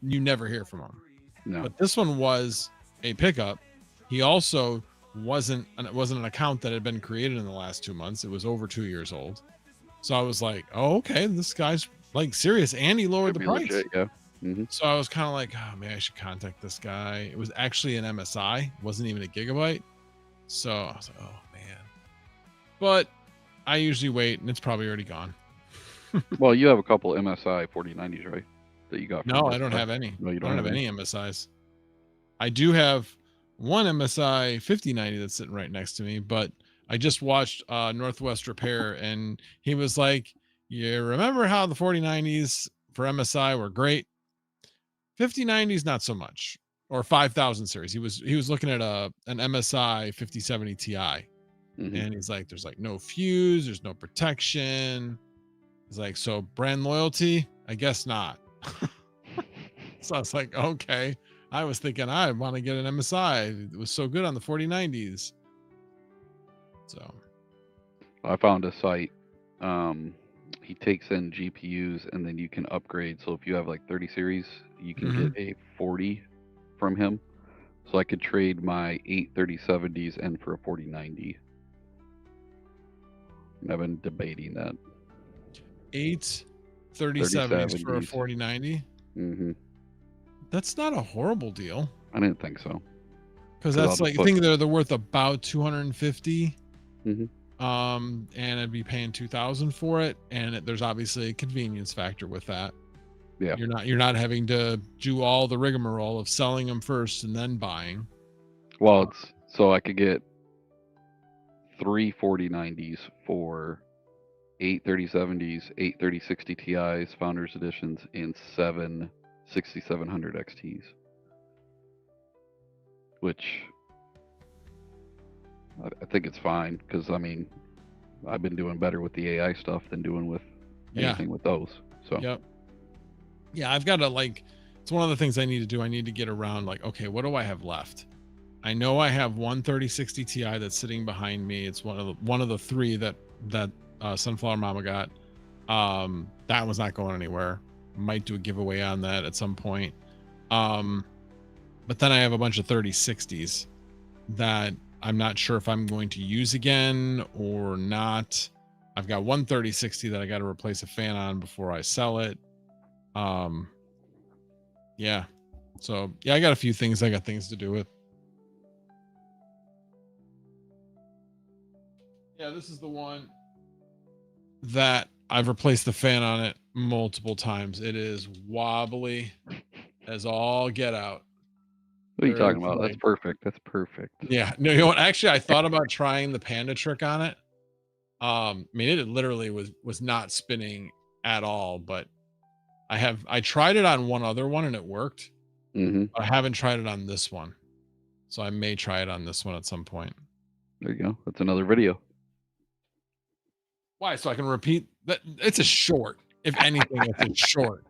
you never hear from them. No. But this one was a pickup. He also wasn't an account that had been created in the last 2 months. It was over 2 years old. So I was like, oh, okay, this guy's like serious, and he lowered the price. Legit, yeah. So I was kind of like, oh man, I should contact this guy. It was actually an MSI, it wasn't even a gigabyte. So I was like, oh man. But I usually wait, and it's probably already gone. Well, you have a couple MSI 4090s, right? That you got. No, I don't have any. No, you I don't have any MSIs. I do have one MSI 5090 that's sitting right next to me, but I just watched Northwest Repair, and he was like, you remember how the 4090s for MSI were great? 5090s, not so much. Or 5000 series. He was looking at an MSI 5070 Ti. And he's like, there's like no fuse, there's no protection. He's like, so brand loyalty? I guess not. So I was like, okay. I was thinking I want to get an MSI. It was so good on the 4090s. So I found a site. He takes in GPUs and then you can upgrade. So if you have like 30 series, you can get a 40 from him. So I could trade my 8 3070s in for a 4090. I've been debating that. 8 3070s for a 4090. That's not a horrible deal. I didn't think so. Because that's like, I think they're worth about 250. And I'd be paying 2,000 for it, and there's obviously a convenience factor with that. Yeah, you're not having to do all the rigmarole of selling them first and then buying. Well, it's so I could get 3 4090s for 8 3070s, 8 3060 Ti's, Founders Editions, and 7 6700 XTs, which I think it's fine because I mean I've been doing better with the AI stuff than doing with anything with those. So yeah, I've got to like, it's one of the things I need to do. I need to get around like, okay, what do I have left? I know I have one 3060 Ti that's sitting behind me. It's one of the three that Sunflower Mama got. That was not going anywhere. Might do a giveaway on that at some point. But then I have a bunch of 3060s that I'm not sure if I'm going to use again or not. I've got one 3060 that I got to replace a fan on before I sell it. Yeah. So yeah, I got a few things I got things to do with. Yeah, this is the one that I've replaced the fan on it multiple times. It is wobbly as all get out. What are you talking about? That's perfect. That's perfect. Yeah. No, you know what? Actually, I thought about trying the panda trick on it. I mean, it literally was not spinning at all, but I tried it on one other one and it worked. I haven't tried it on this one. So I may try it on this one at some point. There you go. That's another video. Why? So I can repeat that. It's a short. If anything, it's a short.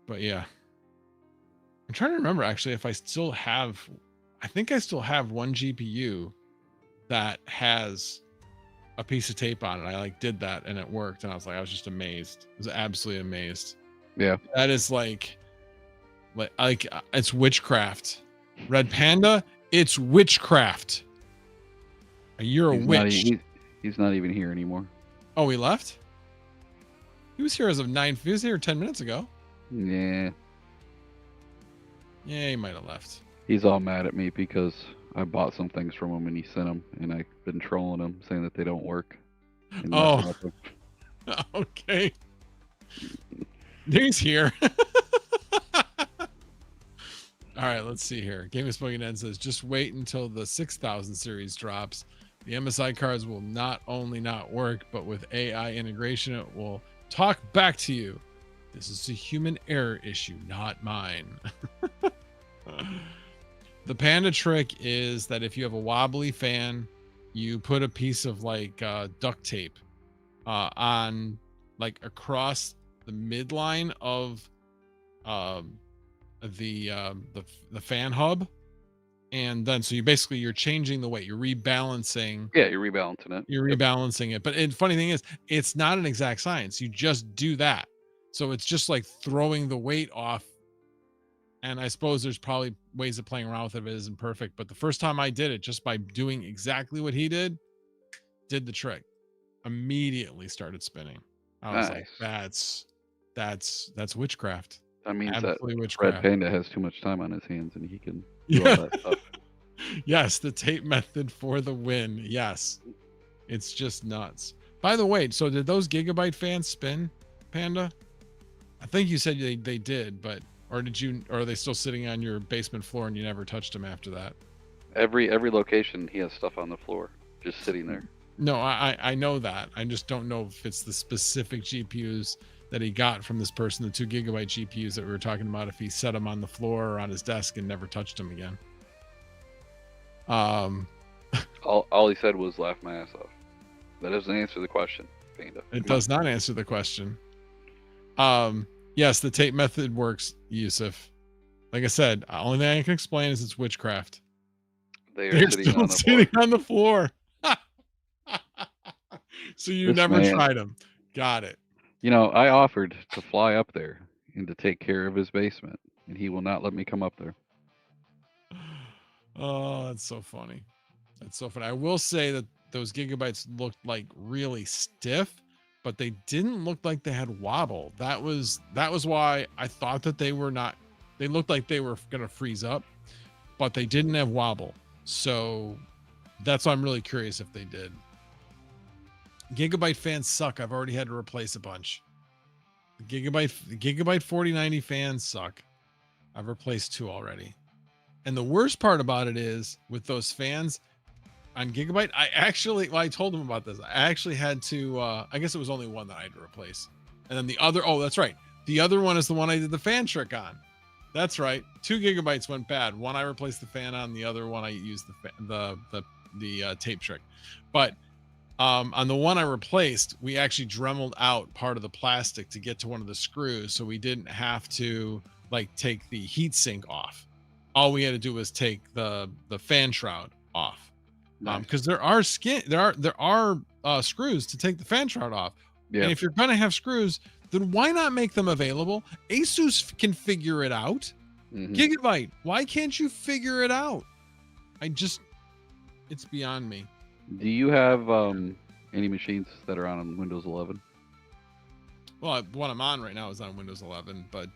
But yeah. I'm trying to remember actually if I still have, I think I still have one GPU that has a piece of tape on it. I like did that and it worked. And I was just amazed. I was absolutely amazed. Yeah. That is like it's witchcraft. Red Panda, it's witchcraft. You're a witch. He's not even here anymore. Oh, he left? He was here as of 9. He was here 10 minutes ago. Yeah. Yeah, he might have left. He's all mad at me because I bought some things from him and he sent them, and I've been trolling him saying that they don't work. Oh, okay. He's here. All right, let's see here. Gaming Smoking Ed says, just wait until the 6000 series drops. The MSI cards will not only not work, but with AI integration, it will talk back to you. This is a human error issue, not mine. The Panda trick is that if you have a wobbly fan, you put a piece of like duct tape on like across the midline of the fan hub, and then so you're changing the weight, you're rebalancing. Yeah, you're rebalancing it. You're rebalancing it. But the funny thing is, it's not an exact science. You just do that. So it's just like throwing the weight off. And I suppose there's probably ways of playing around with it if it isn't perfect. But the first time I did it, just by doing exactly what he did the trick. Immediately started spinning. I was like, that's witchcraft. That means Absolutely that witchcraft. Red Panda has too much time on his hands and he can do all that stuff. Yes, the tape method for the win. Yes. It's just nuts. By the way, so did those Gigabyte fans spin, Panda? I think you said they did, but or are they still sitting on your basement floor and you never touched them after that? Every location he has stuff on the floor just sitting there. No, I know that. I just don't know if it's the specific GPUs that he got from this person, the 2 gigabyte GPUs that we were talking about, if he set them on the floor or on his desk and never touched them again. All he said was laugh my ass off. That doesn't answer the question, Panda. It does not answer the question. Yes, the tape method works, Yusuf. Like I said, the only thing I can explain is it's witchcraft. They're still sitting on the floor. So you never tried them. Got it. You know, I offered to fly up there and to take care of his basement, and he will not let me come up there. Oh, that's so funny. That's so funny. I will say that those Gigabytes looked like really stiff, but they didn't look like they had wobble. That was why I thought that they looked like they were going to freeze up, but they didn't have wobble. So that's why I'm really curious if they did. Gigabyte fans suck. I've already had to replace a bunch. The Gigabyte 4090 fans suck. I've replaced 2 already. And the worst part about it is with those fans on Gigabyte, I told them about this. I actually had to, I guess it was only one that I had to replace. And then the other, oh, that's right. The other one is the one I did the fan trick on. That's right. 2 gigabytes went bad. One I replaced the fan on, the other one I used the tape trick. But on the one I replaced, we actually dremeled out part of the plastic to get to one of the screws, so we didn't have to like take the heat sink off. All we had to do was take the fan shroud off. Nice. Because there are screws to take the fan shroud off. Yep. And if you're gonna have screws, then why not make them available? Asus can figure it out. Mm-hmm. Gigabyte, why can't you figure it out? It's beyond me. Do you have any machines that are on Windows 11? Well, what I'm on right now is on Windows 11, but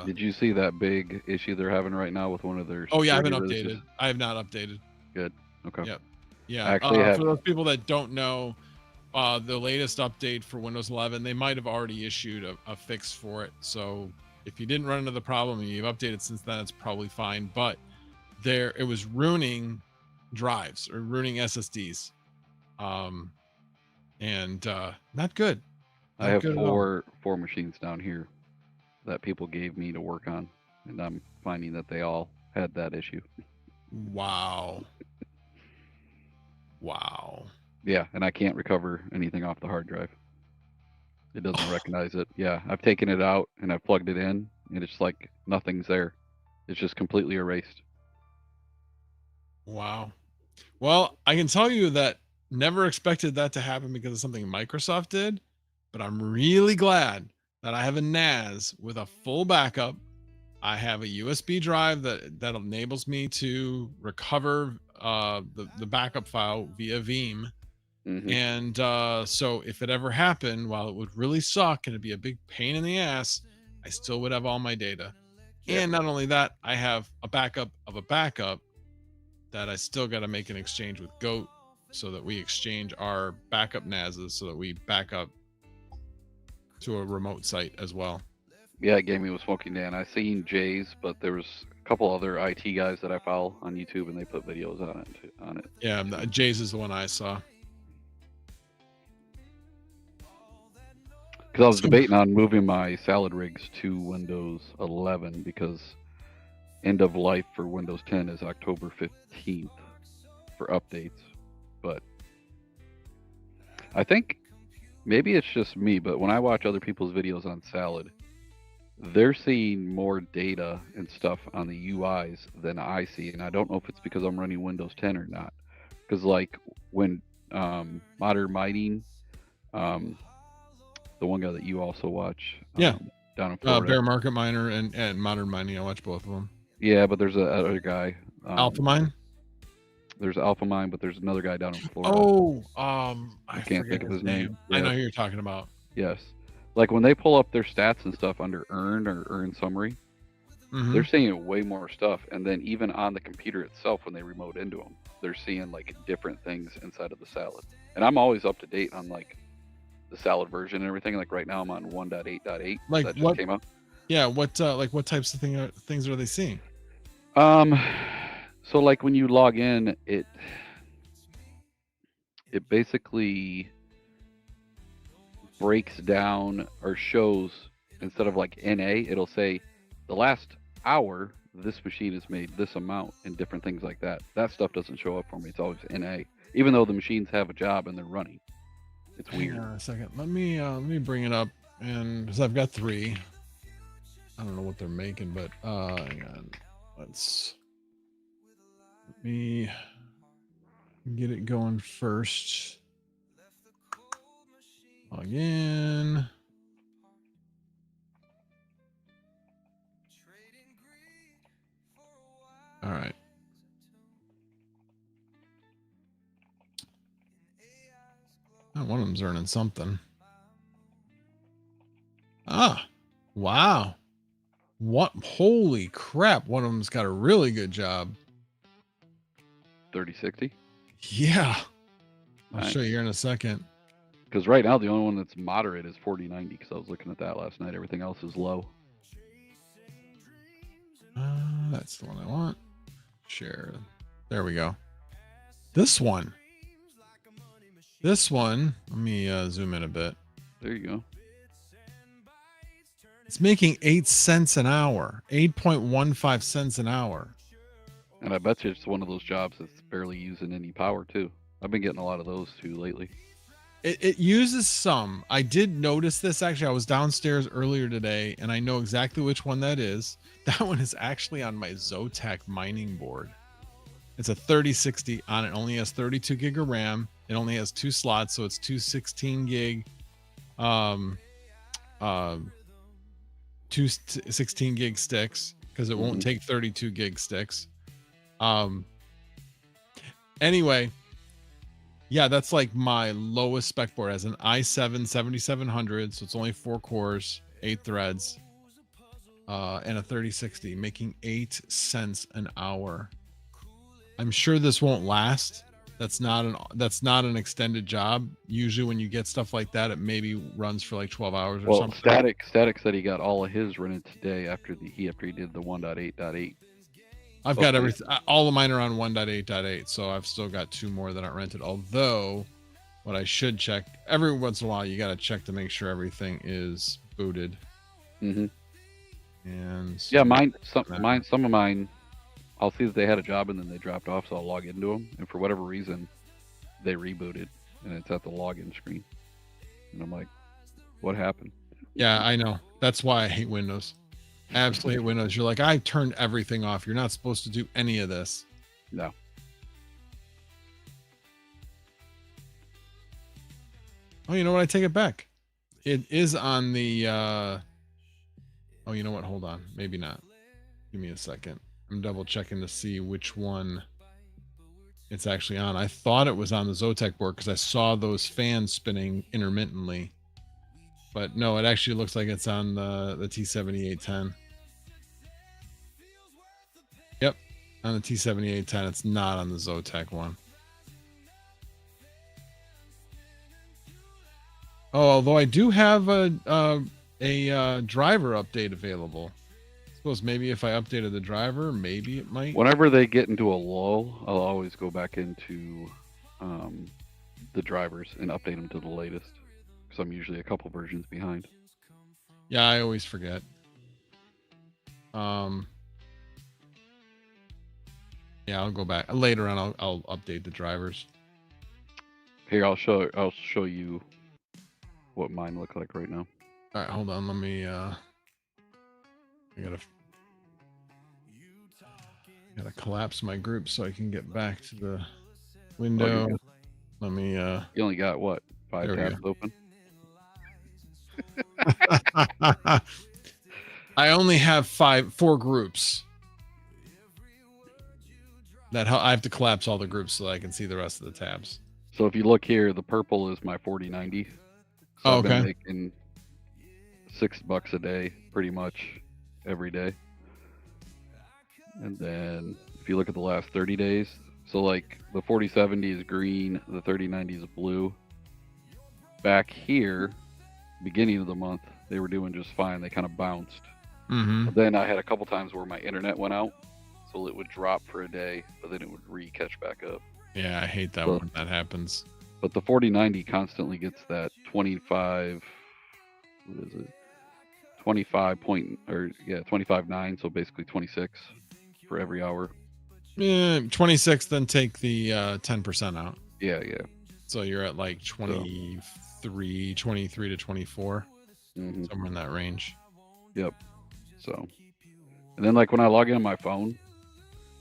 did you see that big issue they're having right now with one of their? Oh yeah, I haven't updated. I have not updated. Good. Okay. Yep. Yeah. For those people that don't know, the latest update for Windows 11, they might have already issued a fix for it. So if you didn't run into the problem and you've updated since then, it's probably fine. But it was ruining drives or ruining SSDs. And not good. I have four machines down here that people gave me to work on, and I'm finding that they all had that issue. Wow. Yeah, and I can't recover anything off the hard drive. It doesn't recognize it. Yeah, I've taken it out and I've plugged it in, and it's like nothing's there. It's just completely erased. Wow. Well, I can tell you that never expected that to happen because of something Microsoft did, but I'm really glad that I have a NAS with a full backup. I have a USB drive that enables me to recover the backup file via Veeam. Mm-hmm. And so if it ever happened, while it would really suck and it'd be a big pain in the ass, I still would have all my data. Yep. And not only that, I have a backup of a backup that I still got to make an exchange with Goat so that we exchange our backup NASs so that we back up to a remote site as well. Yeah, it gave me with Smoking Dan. I seen Jay's, but there was a couple other IT guys that I follow on YouTube, and they put videos on it. Yeah, Jay's is the one I saw. Because I was debating on moving my salad rigs to Windows 11 because end of life for Windows 10 is October 15th for updates. But I think maybe it's just me, but when I watch other people's videos on Salad, they're seeing more data and stuff on the UIs than I see, and I don't know if it's because I'm running Windows 10 or not. Because like when Modern Mining, the one guy that you also watch, Yeah, down in Florida, Bear Market Miner and Modern Mining. I watch both of them. yeah, but there's another guy, Alpha Mine. There's Alpha Mine, but there's another guy down in Florida. Oh, I can't think of his name. I know who you're talking about. Yes. Like when they pull up their stats and stuff under Earn or Earn Summary, they're seeing way more stuff. And then even on the computer itself, when they remote into them, they're seeing like different things inside of the Salad. And I'm always up to date on like the Salad version and everything. Like right now I'm on 1.8.8. Like that just what came out. Yeah, what types of things are they seeing? So like when you log in, it basically breaks down or shows, instead of like NA, it'll say the last hour this machine has made this amount and different things like that. That stuff doesn't show up for me. It's always NA, even though the machines have a job and they're running. It's weird. Hang on a second. Let me bring it up, and because I've got 3. I don't know what they're making, but hang on. Let me get it going first. Log in. All right. Oh, one of them's earning something. Ah, wow. What? Holy crap. One of them's got a really good job. 3060? Yeah. I'll Nice. show you here in a second. Because right now the only one that's moderate is 4090, because I was looking at that last night. Everything else is low. That's the one I want. Share. There we go. This one. Let me zoom in a bit. There you go. It's making 8 cents an hour, 8.15 cents an hour. And I bet you it's one of those jobs that's barely using any power too. I've been getting a lot of those too lately. It uses some. I did notice this actually. I was downstairs earlier today, and I know exactly which one that is. That one is actually on my Zotac mining board. It's a 3060 on it. Only has 32 gig of RAM. It only has 2 slots, so it's 2 16 gig, 2 16 gig sticks, because it won't take 32 gig sticks. Anyway, yeah, that's like my lowest spec board. It has an i7 7700, so it's only 4 cores, 8 threads, and a 3060, making 8 cents an hour. I'm sure this won't last. That's not an extended job. Usually when you get stuff like that, it maybe runs for like 12 hours or something. Static said he got all of his rented today after he did the 1.8.8. I've got everything. All of mine are on 1.8.8, so I've still got 2 more that aren't rented. Although, what I should check every once in a while, you got to check to make sure everything is booted. And yeah, some of mine, I'll see that they had a job and then they dropped off, so I'll log into them, and for whatever reason, they rebooted, and it's at the login screen, and I'm like, what happened? Yeah, I know. That's why I hate Windows. Absolutely hate Windows. You're like, I turned everything off. You're not supposed to do any of this. No. Oh, you know what? I take it back. It is on the oh, you know what? Hold on. Maybe not. Give me a second. I'm double checking to see which one it's actually on. I thought it was on the Zotac board because I saw those fans spinning intermittently. But no, it actually looks like it's on the T7810. Yep, on the T7810. It's not on the Zotac one. Oh, although I do have a a driver update available. I suppose maybe if I updated the driver, maybe it might. Whenever they get into a lull, I'll always go back into the drivers and update them to the latest, because I'm usually a couple versions behind. Yeah, I always forget. Yeah, I'll go back later on. I'll update the drivers. Here, I'll show you what mine look like right now. All right, hold on. Let me. I gotta collapse my group so I can get back to the window. Let me. You only got what, 5 there we tabs open? I only have 4 groups. That I have to collapse all the groups so that I can see the rest of the tabs. So if you look here, the purple is my 4090. So I've been making $6 a day, pretty much every day. And then if you look at the last 30 days, so like the 4070 is green, the 3090 is blue. Back here, beginning of the month, they were doing just fine. They kind of bounced. Mm-hmm. But then I had a couple times where my internet went out, so it would drop for a day, but then it would catch back up. Yeah, I hate that when that happens. But the 4090 constantly gets that 25. What is it? 25.9, so basically 26 for every hour. Yeah, 26. Then take the 10% out. Yeah. So you're at like 23 to 24, somewhere in that range. Yep. So, and then like when I log in on my phone,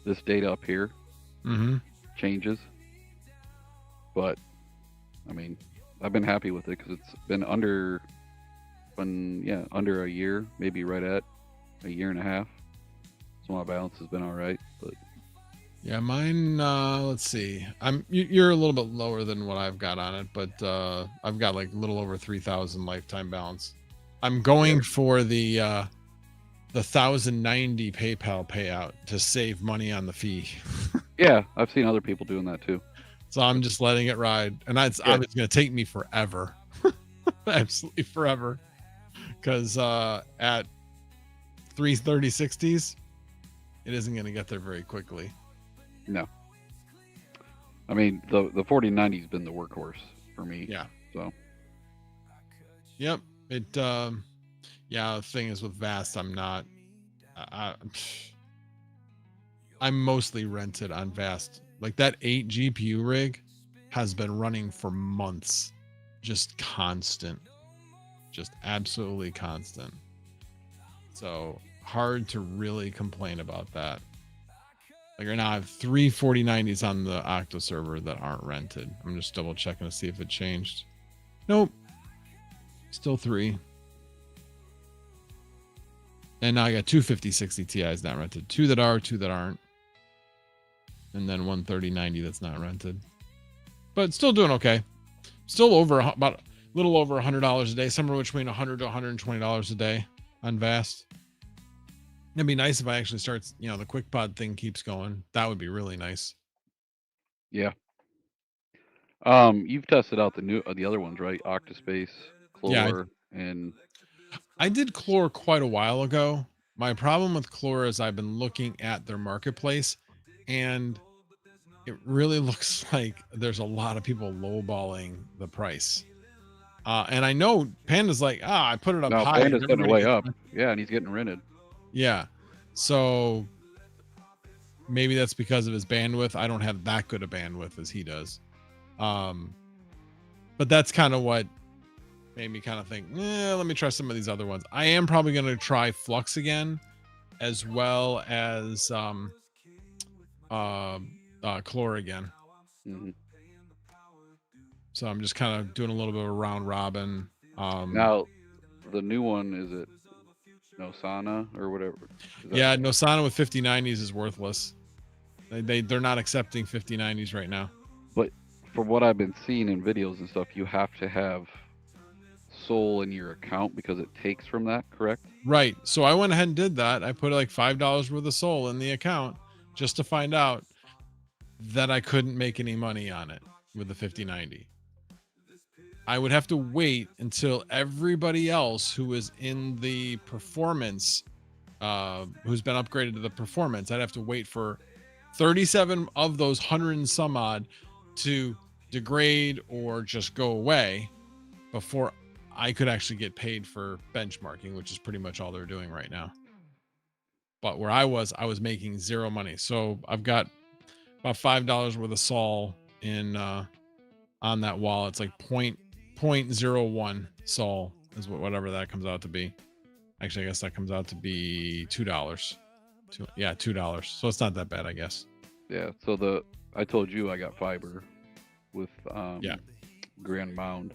this data up here changes. But I mean, I've been happy with it because it's been under a year, maybe right at a year and a half. So my balance has been all right. But yeah, mine. Let's see. You're a little bit lower than what I've got on it, but I've got like a little over 3,000 lifetime balance. I'm going for the 1,090 PayPal payout to save money on the fee. Yeah, I've seen other people doing that too. So I'm just letting it ride, and it's obviously going to take me forever, absolutely forever, because at 330/60s, it isn't going to get there very quickly. No. I mean, the 4090's been the workhorse for me. Yeah. So. Yep. It. Yeah. The thing is with Vast, I'm not. I'm mostly rented on Vast. Like that 8 GPU rig has been running for months, just constant, just absolutely constant. So hard to really complain about that. Like right now, I have 3 4090s on the Octa server that aren't rented. I'm just double checking to see if it changed. Nope, still 3. And now I got 2 5060 Ti's not rented. 2 that are, 2 that aren't. And then 1 3090 that's not rented. But still doing okay. Still over about a little over $100 a day, somewhere between $100 to $120 a day on Vast. It'd be nice if I actually start, the QuickPod thing keeps going. That would be really nice. Yeah. You've tested out the other ones, right? Octaspace, Clore, and I did Clore quite a while ago. My problem with Clore is I've been looking at their marketplace, and it really looks like there's a lot of people lowballing the price. And I know Panda's like, I put it up high. Panda's putting it way up. Yeah, and he's getting rented. Yeah. So maybe that's because of his bandwidth. I don't have that good a bandwidth as he does. But that's kind of what made me kind of think, let me try some of these other ones. I am probably going to try Flux again, as well as Clore again. So I'm just kind of doing a little bit of a round robin. Now, the new one, is it Nosana or whatever? Yeah, Nosana with 5090s is worthless. They're not accepting 5090s right now. But from what I've been seeing in videos and stuff, you have to have Sol in your account because it takes from that, correct? Right. So I went ahead and did that. I put like $5 worth of Sol in the account just to find out that I couldn't make any money on it with the 5090. I would have to wait until everybody else who is in the performance, who's been upgraded to the performance, I'd have to wait for 37 of those 100 and some odd to degrade or just go away before I could actually get paid for benchmarking, which is pretty much all they're doing right now. But where I was making zero money. So I've got about $5 worth of sol in on that wall. It's like 0.01 sol is whatever that comes out to be. Actually, I guess that comes out to be $2. $2. So it's not that bad, I guess. Yeah. So I told you I got fiber with Yeah. Grand Mound.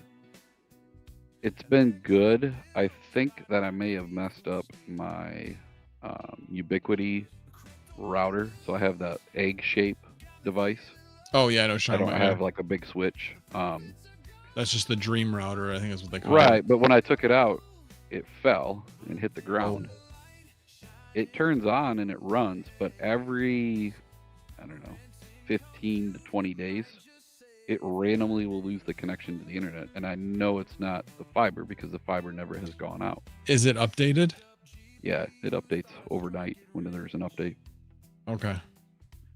It's been good. I think that I may have messed up my Ubiquity router. So I have that egg shape device. Oh yeah, I know. I don't have like a big switch. That's just the dream router, I think is what they call it. Right, but when I took it out, it fell and hit the ground. It turns on and it runs, but every, I don't know, 15 to 20 days, it randomly will lose the connection to the internet. And I know it's not the fiber because the fiber never has gone out. Is it updated? Yeah, it updates overnight when there's an update. Okay.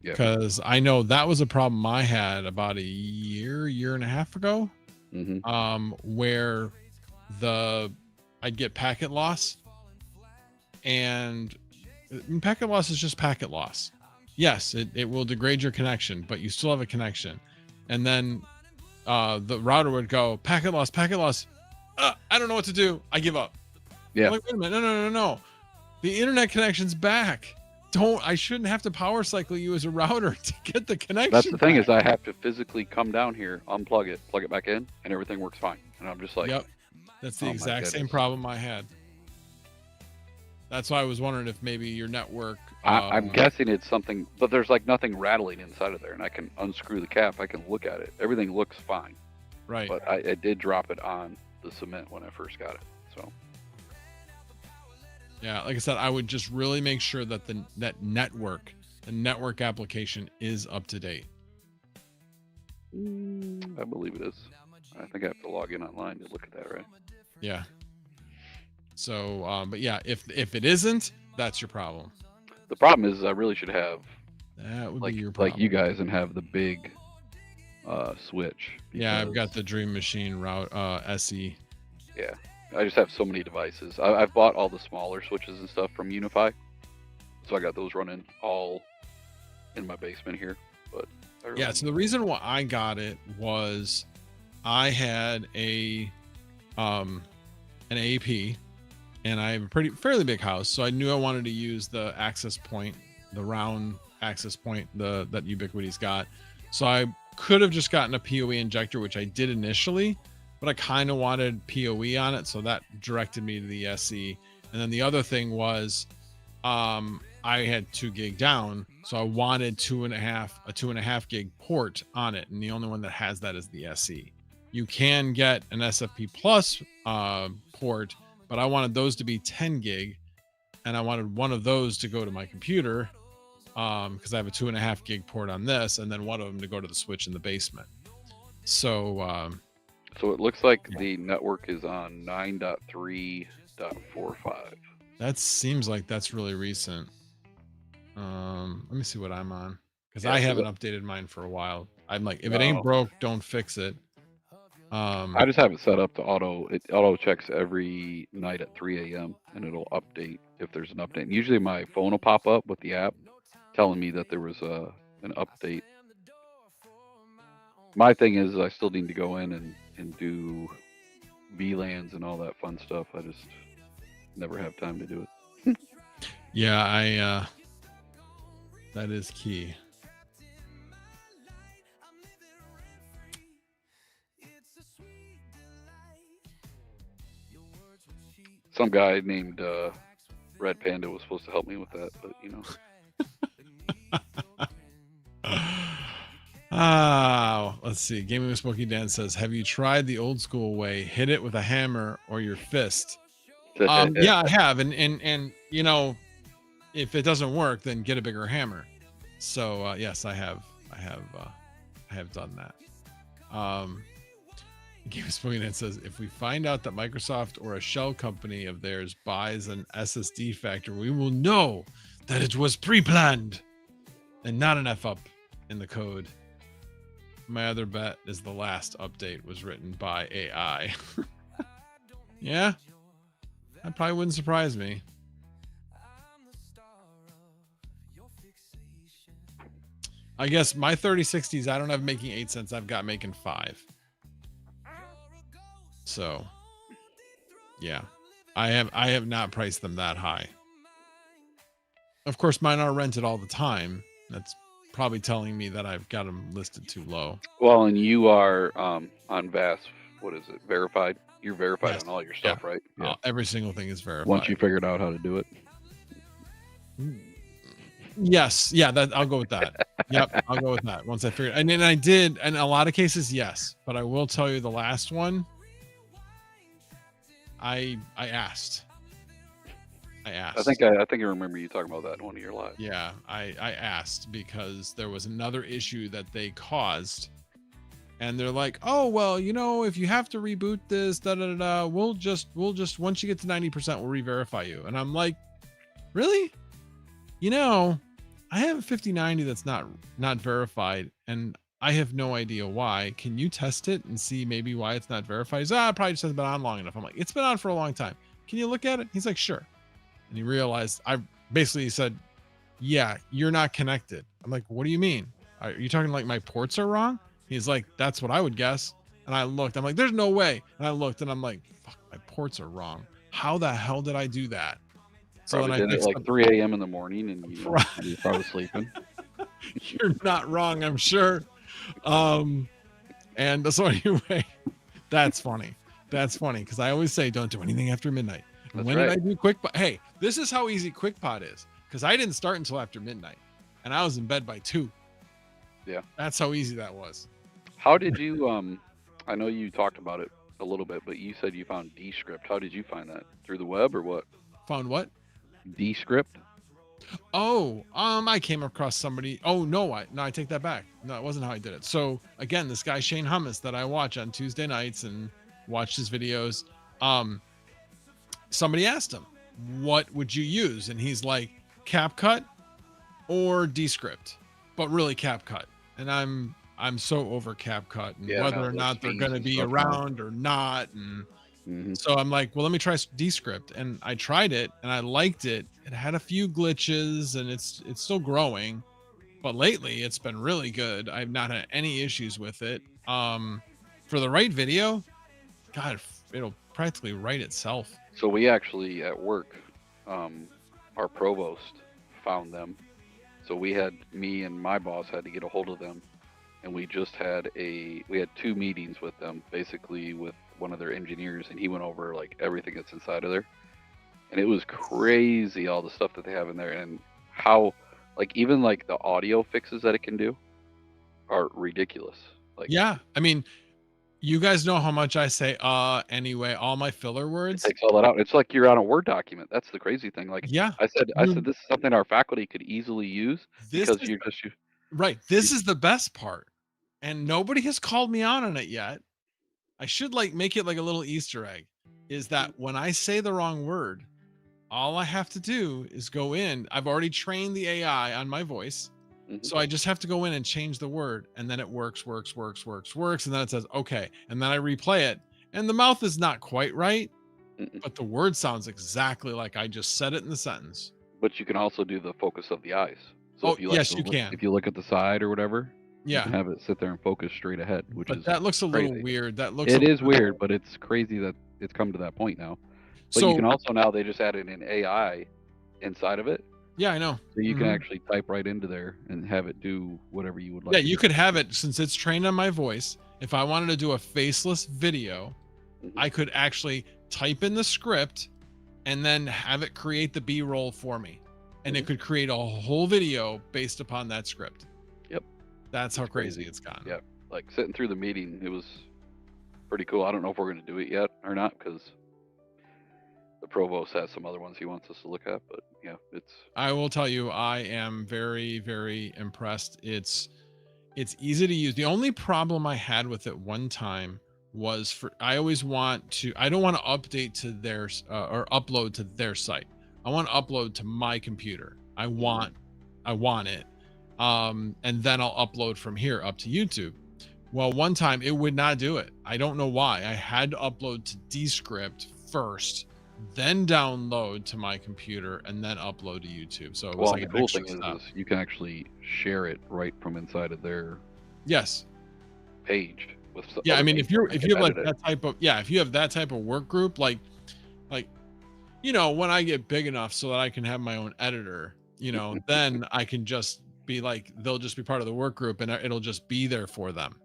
Yeah. Because I know that was a problem I had about a year and a half ago. Where I'd get packet loss, and packet loss is just packet loss. Yes, it will degrade your connection, but you still have a connection. And then the router would go, packet loss. I don't know what to do. I give up. Yeah. I'm like, wait a minute. No. The internet connection's back. I shouldn't have to power cycle you as a router to get the connection. That's the thing back. is I have to physically come down here, unplug it, plug it back in, and everything works fine. And I'm just like, yep. That's the oh exact same problem I had. That's why I was wondering if maybe your network. I'm guessing it's something, but there's like nothing rattling inside of there, and I can unscrew the cap. I can look at it. Everything looks fine. Right. But I did drop it on the cement when I first got it. So. Yeah, like I said, I would just really make sure that the network application is up to date. I believe it is. I think I have to log in online to look at that, right? Yeah. So, but yeah, if it isn't, that's your problem. The problem is I really should have That would like be your problem. like you guys and have the big switch. Yeah, I've got because- the Dream Machine route SE. Yeah, I just have so many devices. I've bought all the smaller switches and stuff from Unify, so I got those running all in my basement here. But Yeah, so the reason why I got it was I had an AP, and I have a fairly big house, so I knew I wanted to use the access point, the round access point that Ubiquity's got. So I could have just gotten a PoE injector, which I did initially, but I kind of wanted PoE on it, so that directed me to the SE. And then the other thing was I had 2 gig down, so I wanted a 2.5 gig port on it, and the only one that has that is the SE. You can get an SFP plus port, but I wanted those to be 10 gig, and I wanted one of those to go to my computer because I have a 2.5 gig port on this, and then one of them to go to the switch in the basement. So So it looks like the network is on 9.3.45. that seems like that's really recent. Let me see what I'm on, because Yeah, I so haven't updated mine for a while. I'm like, if it No. ain't broke, don't fix it. I just have it set up to auto checks every night at 3 a.m. and it'll update if there's an update. And usually my phone will pop up with the app telling me that there was an update. My thing is I still need to go in and do VLANs and all that fun stuff. I just never have time to do it. Yeah, that is key. Some guy named Red Panda was supposed to help me with that, but you know. Let's see. Gaming with Smokey Dan says, have you tried the old school way? Hit it with a hammer or your fist. Yeah, I have. And you know, if it doesn't work, then get a bigger hammer. So yes, I have done that. Game Spoon and says, if we find out that Microsoft or a shell company of theirs buys an SSD factory, we will know that it was pre-planned and not an F up in the code. My other bet is the last update was written by AI. Yeah, that probably wouldn't surprise me. I guess my 3060s, I don't have making 8 cents. I've got making 5. So, yeah, I have not priced them that high. Of course, mine are rented all the time. That's probably telling me that I've got them listed too low. Well, and you are on Vast. What is it? Verified. You're verified Yes. on all your stuff, right? Yeah. Every single thing is verified. Once you figured out how to do it. Yes. Yeah. That I'll go with that. Yep. I'll go with that. Once I figured, and then I did, in a lot of cases, yes. But I will tell you, the last one, I asked. I think I remember you talking about that in one of your lives. Yeah, I asked because there was another issue that they caused, and they're like, "Oh well, you know, if you have to reboot this, we'll just once you get to 90%, we'll re-verify you." And I'm like, "Really? You know, I have a 5090 that's not verified, and I have no idea why. Can you test it and see maybe why it's not verified?" He's, it probably just hasn't been on long enough. I'm like, "It's been on for a long time. Can you look at it?" He's like, "Sure." And he realized, I basically said, "Yeah, you're not connected." I'm like, "What do you mean? Are you talking like my ports are wrong?" He's like, "That's what I would guess." And I looked, I'm like, "There's no way." And I looked and I'm like, "Fuck, my ports are wrong. How the hell did I do that?" So probably then I did it like 3 a.m. in the morning and you're probably sleeping. You're not wrong, I'm sure. And so anyway, that's funny. That's funny because I always say don't do anything after midnight. That's When right. did I do QuickPod? Hey, this is how easy QuickPod is because I didn't start until after midnight and I was in bed by 2. Yeah. That's how easy that was. How did you I know you talked about it a little bit, but you said you found Descript. How did you find that? Through the web or what? Found what? Descript? Oh, I came across somebody. Oh no, I take that back. No, it wasn't how I did it. So again, this guy Shane Hummus that I watch on Tuesday nights and watch his videos. Somebody asked him, "What would you use?" And he's like, "CapCut or Descript," but really CapCut. And I'm so over CapCut and whether or not they're going to be around or not. And so I'm like, well, let me try Descript. And I tried it and I liked it. It had a few glitches and it's still growing, but lately it's been really good. I've not had any issues with it. For the right video, God, it'll practically write itself. So we actually at work, our provost found them. So me and my boss had to get a hold of them, and we had 2 meetings with them, basically with one of their engineers, and he went over like everything that's inside of there, and it was crazy all the stuff that they have in there, and how like even like the audio fixes that it can do are ridiculous. Like, yeah, I mean, you guys know how much I say anyway, all my filler words. it takes all that out. It's like you're on a Word document. That's the crazy thing. Like, Yeah, I said this is something our faculty could easily use because you're just right. This is the best part, and nobody has called me out on it yet. I should like make it like a little Easter egg. Is that when I say the wrong word, all I have to do is go in. I've already trained the AI on my voice. So I just have to go in and change the word, and then it works. And then it says, okay. And then I replay it, and the mouth is not quite right, but the word sounds exactly like I just said it in the sentence. But you can also do the focus of the eyes. So Oh, if you yes, you can. If you look at the side or whatever, you Yeah. can have it sit there and focus straight ahead, which But is that looks a crazy. little weird. It is weird, but it's crazy that it's come to that point now. But So you can also now they just added an AI inside of it. yeah, I know. So you can actually type right into there and have it do whatever you would like. Yeah, you could have it, since it's trained on my voice. If I wanted to do a faceless video, I could actually type in the script and then have it create the B-roll for me. And it could create a whole video based upon that script. Yep. That's how crazy it's gotten. Yeah. Like sitting through the meeting, it was pretty cool. I don't know if we're going to do it yet or not, because the provost has some other ones he wants us to look at, but yeah, I will tell you, I am very, very impressed. It's easy to use. The only problem I had with it one time was I always want to, I don't want to update to their or upload to their site. I want to upload to my computer. I want it. And then I'll upload from here up to YouTube. Well, one time it would not do it. I don't know why. I had to upload to Descript first, then download to my computer, and then upload to YouTube. So it was Well, like the an cool extra thing step. is you can actually share it right from inside of their Yes. page with Yeah, I other mean, people if and you have like edit it. that type of, yeah, if you have that type of work group, like when I get big enough so that I can have my own editor, then I can just be like, they'll just be part of the work group and it'll just be there for them.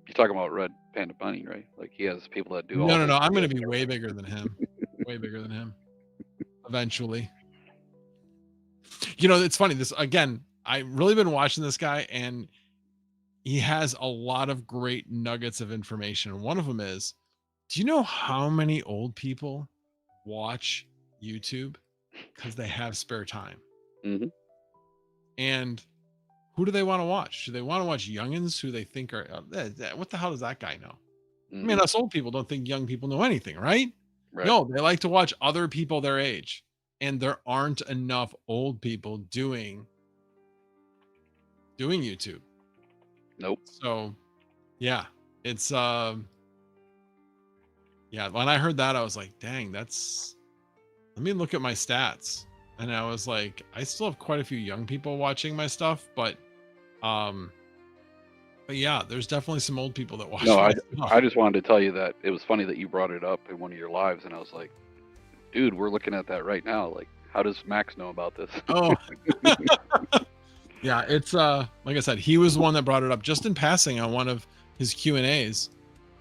You're talking about Red Panda Bunny, right? Like he has people that do all No, his I'm going videos to be and way everything. bigger than him. Way bigger than him. Eventually. It's funny. This again, I've really been watching this guy, and he has a lot of great nuggets of information. One of them is, do you know how many old people watch YouTube because they have spare time? Mm-hmm. And who do they want to watch? Do they want to watch youngins who they think are, what the hell does that guy know? I mean, Mm-hmm. us old people don't think young people know anything, right? Right. No, they like to watch other people their age. And there aren't enough old people doing YouTube. Nope. So yeah, it's yeah, when I heard that, I was like, dang, let me look at my stats. And I was like, I still have quite a few young people watching my stuff, but yeah, there's definitely some old people that watch No, my I stuff. just wanted to tell you that it was funny that you brought it up in one of your lives, and I was like, dude, we're looking at that right now. Like, how does Max know about this? Oh. Yeah, it's like I said, he was the one that brought it up just in passing on one of his Q&As.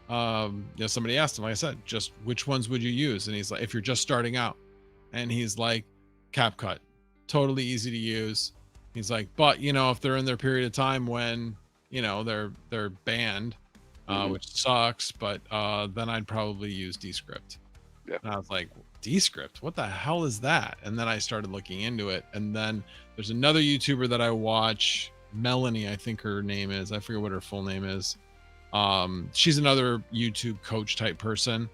Somebody asked him, like I said, just which ones would you use? And he's like, if you're just starting out. And he's like, CapCut, totally easy to use. He's like, but if they're in their period of time when they're banned, which sucks, but then I'd probably use Descript. Yeah. And I was like, Descript, what the hell is that? And then I started looking into it, and then there's another YouTuber that I watch, Melanie, I think her name is, I forget what her full name is. She's another YouTube coach type person,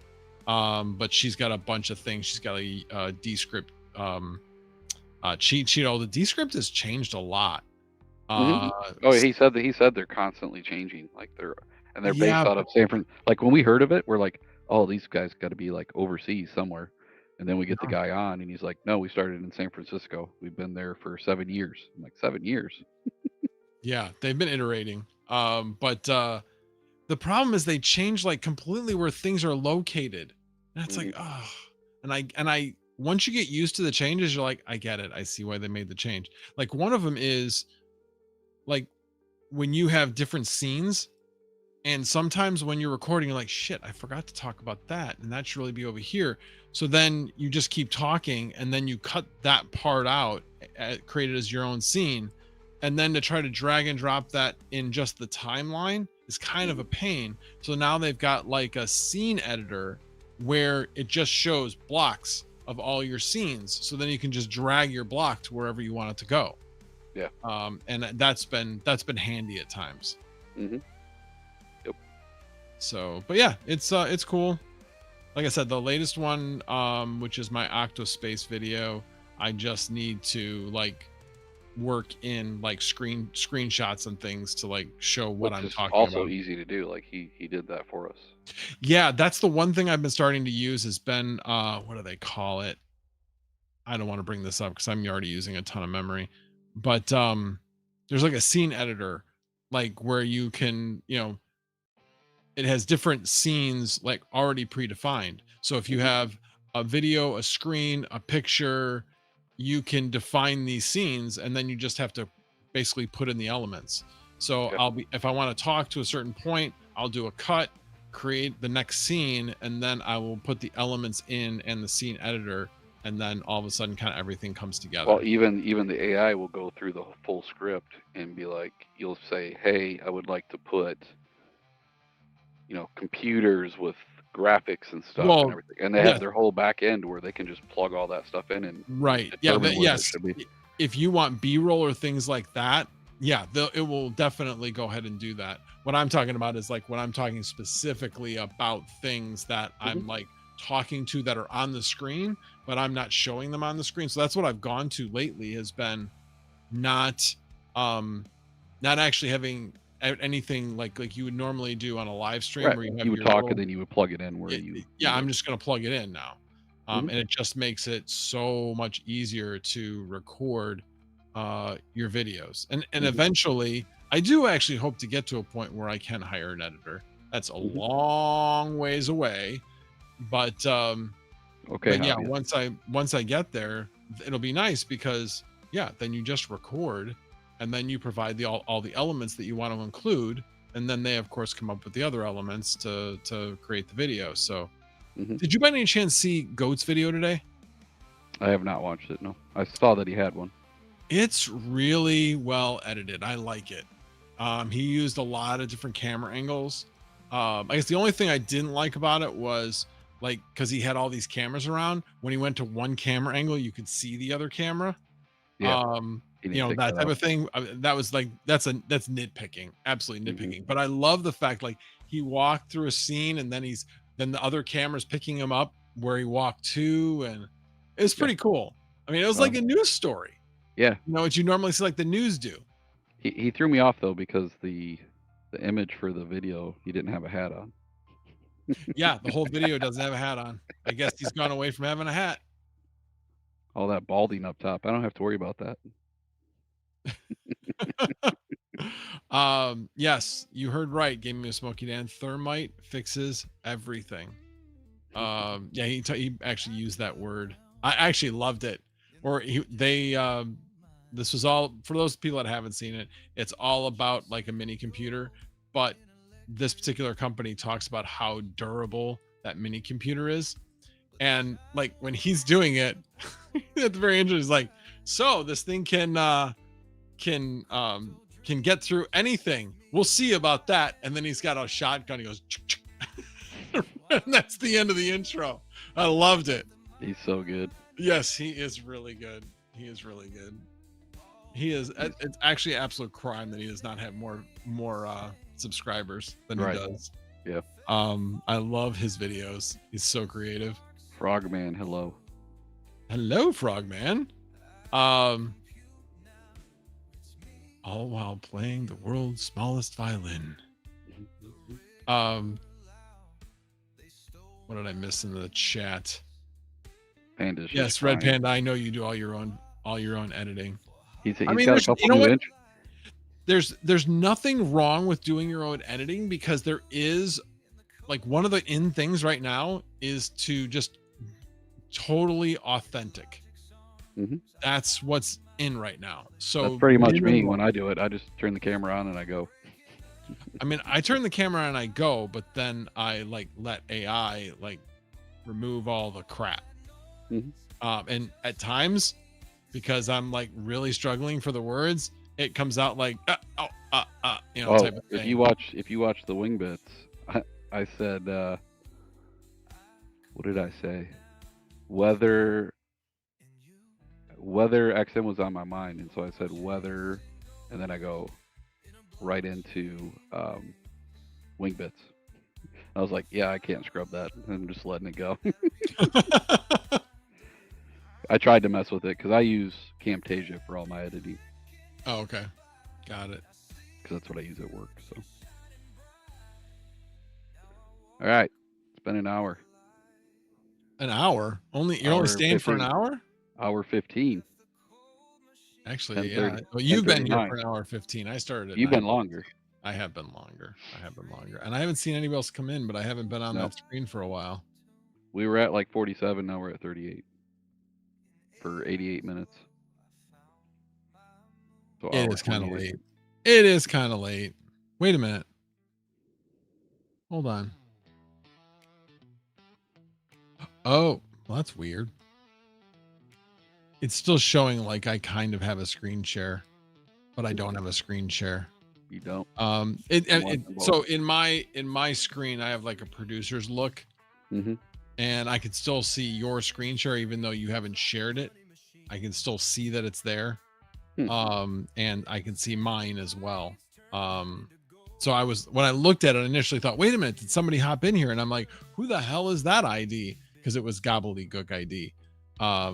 but she's got a bunch of things. She's got a Descript cheat sheet. The Descript has changed a lot. Oh, he said they're constantly changing, like they're based Yeah, out of San Francisco. Like when we heard of it, we're like, oh, these guys got to be like overseas somewhere. And then we get the guy on, and he's like, no, we started in San Francisco. We've been there for 7 years. I'm like, 7 years? yeah, they've been iterating. But the problem is they change like completely where things are located. And it's like, oh, and I once you get used to the changes, you're like, I get it. I see why they made the change. Like one of them is like when you have different scenes, and sometimes when you're recording, you're like, shit, I forgot to talk about that. And that should really be over here. So then you just keep talking, and then you cut that part out, create it as your own scene. And then to try to drag and drop that in just the timeline is kind of a pain. So now they've got like a scene editor where it just shows blocks of all your scenes. So then you can just drag your block to wherever you want it to go. Yeah. And that's been handy at times. Mm-hmm. Yep. So, but yeah, it's cool. Like I said, the latest one, which is my Octospace video, I just need to like work in like screenshots and things to like show what I'm talking about. Also easy to do. Like he did that for us. Yeah, that's the one thing I've been starting to use has been what do they call it? I don't want to bring this up because I'm already using a ton of memory. But there's like a scene editor, like where you can, it has different scenes like already predefined. So if you have a video, a screen, a picture, you can define these scenes, and then you just have to basically put in the elements. So if I want to talk to a certain point, I'll do a cut, create the next scene, and then I will put the elements in and the scene editor, and then all of a sudden kind of everything comes together. Well, even the AI will go through the full script and be like, you'll say, hey, I would like to put computers with graphics and stuff and everything, and they have their whole back end where they can just plug all that stuff in and right. determine where it Yes. should be. If you want B-roll or things like that, Yeah, it will definitely go ahead and do that. What I'm talking about is like when I'm talking specifically about things that Mhm. I'm like talking to that are on the screen, but I'm not showing them on the screen. So that's what I've gone to lately, has been not um not actually having anything like you would normally do on a live stream Right. where you have You would your talk and little, then you would plug it in where yeah, you yeah, need I'm it. just going to plug it in now. Mhm. And it just makes it so much easier to record your videos. And Mhm. eventually, I do actually hope to get to a point where I can hire an editor. That's a Mhm. long ways away, but Okay, yeah, hobbyist. once I get there, it'll be nice because yeah, then you just record and then you provide the all the elements that you want to include, and then they of course come up with the other elements to create the video. So Mhm. did you by any chance see Goat's video today? I have not watched it. No, I saw that he had one. It's really well edited. I like it. He used a lot of different camera angles. I guess the only thing I didn't like about it was like because he had all these cameras around. When he went to one camera angle, you could see the other camera. Yeah, he You didn't know, take that that type out. of thing. That was like that's nitpicking, absolutely Mhm. nitpicking. But I love the fact like he walked through a scene and then the other camera's picking him up where he walked to, and it's Yeah. pretty cool. I mean, it was like Well, a news story. yeah. You know what you normally see like the news do. He threw me off though because the image for the video, he didn't have a hat on. Yeah, the whole video doesn't have a hat on. I guess he's gone away from having a hat. All that balding up top. I don't have to worry about that. Yes, you heard right. Gave me a Smoky Dan. Thermite fixes everything. Yeah, he actually used that word. I actually loved it. Or this was all for those people that haven't seen it. It's all about like a mini computer, but this particular company talks about how durable that mini computer is. And like when he's doing it at the very end, he's like, so this thing can can get through anything. We'll see about that. And then he's got a shotgun. He goes, and that's the end of the intro. I loved it. He's so good. Yes, he is really good. He is really good. He is. It's actually absolute crime that he does not have more subscribers than he Right. does. Yeah. I love his videos. He's so creative. Frogman, hello. Hello, Frogman. All while playing the world's smallest violin. What did I miss in the chat? Panda's Yes, just Red crying. Panda. I know you do all your own editing. He's I mean, got a there's, couple you know new what? entries. There's nothing wrong with doing your own editing, because there is like one of the in things right now is to just totally authentic. Mhm. That's what's in right now. So That's pretty much me minimum- when I do it. I just turn the camera on and I go. I mean, I turn the camera on and I go, but then I like let AI like remove all the crap. Mhm. And at times, because I'm like really struggling for the words, it comes out like you know, Oh, type of thing. if you watch the wing bits, I said what did I say? Weather XM was on my mind, and so I said weather, and then I go right into wing bits. I was like, yeah, I can't scrub that. I'm just letting it go. I tried to mess with it because I use Camtasia for all my editing Oh, okay, got it. because that's what I use at work. So, all right, it's been an hour. An hour only? You're only Hour staying for an 15. hour? Hour 15. Actually, 10:30, yeah. Well, you've been here 10:39. for an hour 15. I started at You've 9. been longer. I have been longer. And I haven't seen anybody else come in, but I haven't been on No. that screen for a while. We were at like 47. Now we're at 38 for 88 minutes. So It hour is kind of 28. late. It is kind of late. Wait a minute. Hold on. Oh, well, that's weird. It's still showing like I kind of have a screen share, but I don't have a screen share. You don't. So in my screen, I have like a producer's look, Mm-hmm. and I can still see your screen share even though you haven't shared it. I can still see that it's there. And I can see mine as well. So when I looked at it, I initially thought, wait a minute, did somebody hop in here? And I'm like, who the hell is that ID? Because it was Gobbledygook ID. I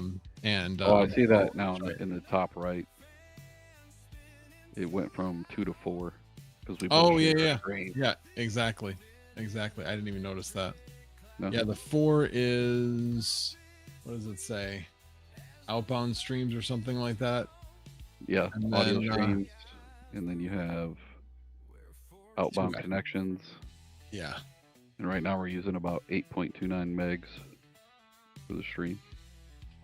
see that now in the top right. It went from 2 to 4 because we. Yeah, exactly. I didn't even notice that. No. Yeah, the 4 is, what does it say? Outbound streams or something like that. Yeah, and audio then, streams, and then you have outbound connections. Yeah. And right now we're using about 8.29 megs for the stream.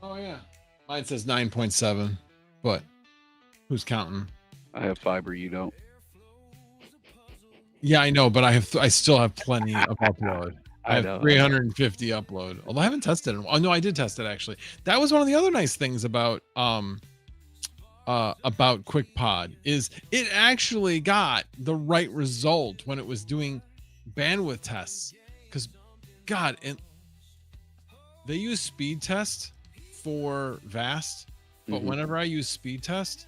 Oh yeah. Mine says 9.7, but who's counting? I have fiber, you don't. Yeah, I know, but I still have plenty of upload. I have know, 350 upload. Although I haven't tested it. Oh no, I did test it actually. That was one of the other nice things about QuickPod is it actually got the right result when it was doing bandwidth tests. Because God, and they use speed test for vast, but whenever I use speed test,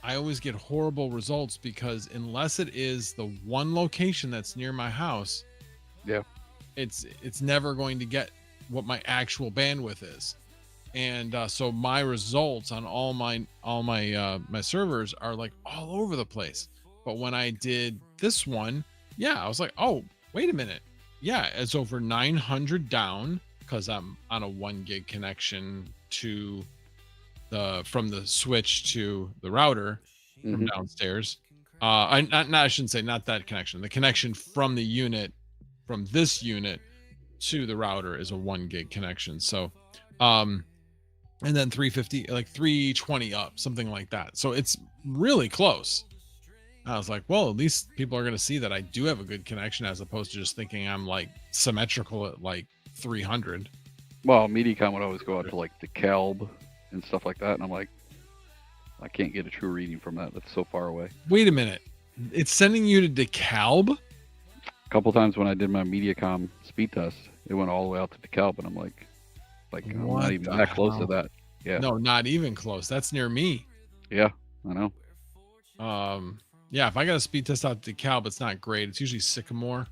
I always get horrible results because unless it is the one location that's near my house, yeah, it's never going to get what my actual bandwidth is. And so my results on all my my servers are like all over the place. But when I did this one, yeah, I was like, oh, wait a minute. Yeah, it's over 900 down because I'm on a 1 gig connection to from the switch to the router from downstairs. I shouldn't say not that connection. The connection from the unit, from this unit to the router is a 1 gig connection. So, and then 350, like 320 up, something like that. So it's really close. I was like, well, at least people are going to see that I do have a good connection as opposed to just thinking I'm like symmetrical at like 300. Well, Mediacom would always go out to like the Calb and stuff like that. And I'm like, I can't get a true reading from that. That's so far away. Wait a minute. It's sending you to DeKalb? A couple times when I did my Mediacom speed test, it went all the way out to DeKalb. And I'm like I'm not even that close to that. Yeah. No, not even close. That's near me. Yeah, I know. Yeah, if I got a speed test out to DeKalb, it's not great. It's usually Sycamore.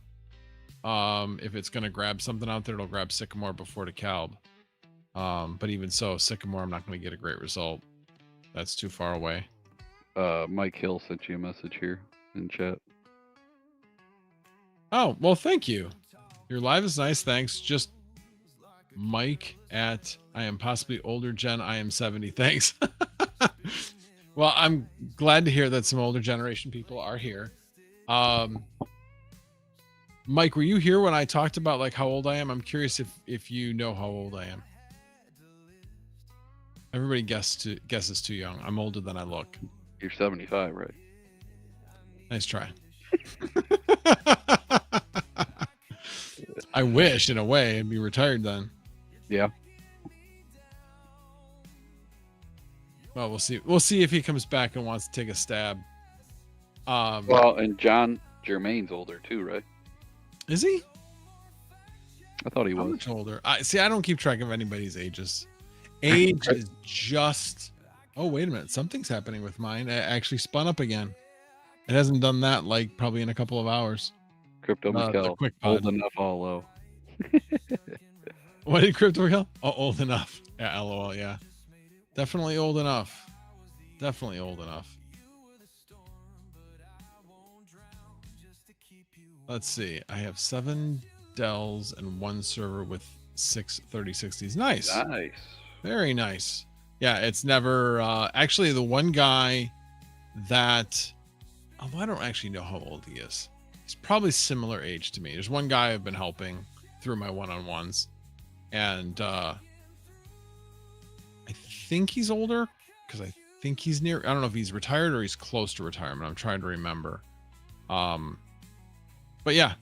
If it's going to grab something out there, it'll grab Sycamore before DeKalb. But even so, Sycamore, I'm not going to get a great result. That's too far away. Mike Hill sent you a message here in chat. Oh, well, thank you. Your live is nice. Thanks. Just Mike at I am possibly older Gen. I am 70. Thanks. Well, I'm glad to hear that some older generation people are here. Mike, were you here when I talked about like how old I am? I'm curious if you know how old I am. Everybody guesses too young. I'm older than I look. You're 75, right? Nice try. I wish, in a way, I'd be retired then. Yeah. Well, we'll see. We'll see if he comes back and wants to take a stab. Well, and John Germain's older too, right? Is he? I thought he How was. much older? I don't keep track of anybody's ages. Age is just. Oh, wait a minute. Something's happening with mine. It actually spun up again. It hasn't done that like probably in a couple of hours. Crypto Mikel, QuickPod. old enough, all low. What did Crypto Mikel? Oh, old enough. Yeah, LOL. Yeah, definitely old enough. Definitely old enough. Let's see. I have 7 Dells and 1 server with 6 3060s. Nice. Nice. Very nice. Yeah, it's never actually the one guy that I don't actually know how old he is. He's probably similar age to me. There's one guy I've been helping through my one-on-ones, and I think he's older because I think he's near. I don't know if he's retired or he's close to retirement. I'm trying to remember. But yeah,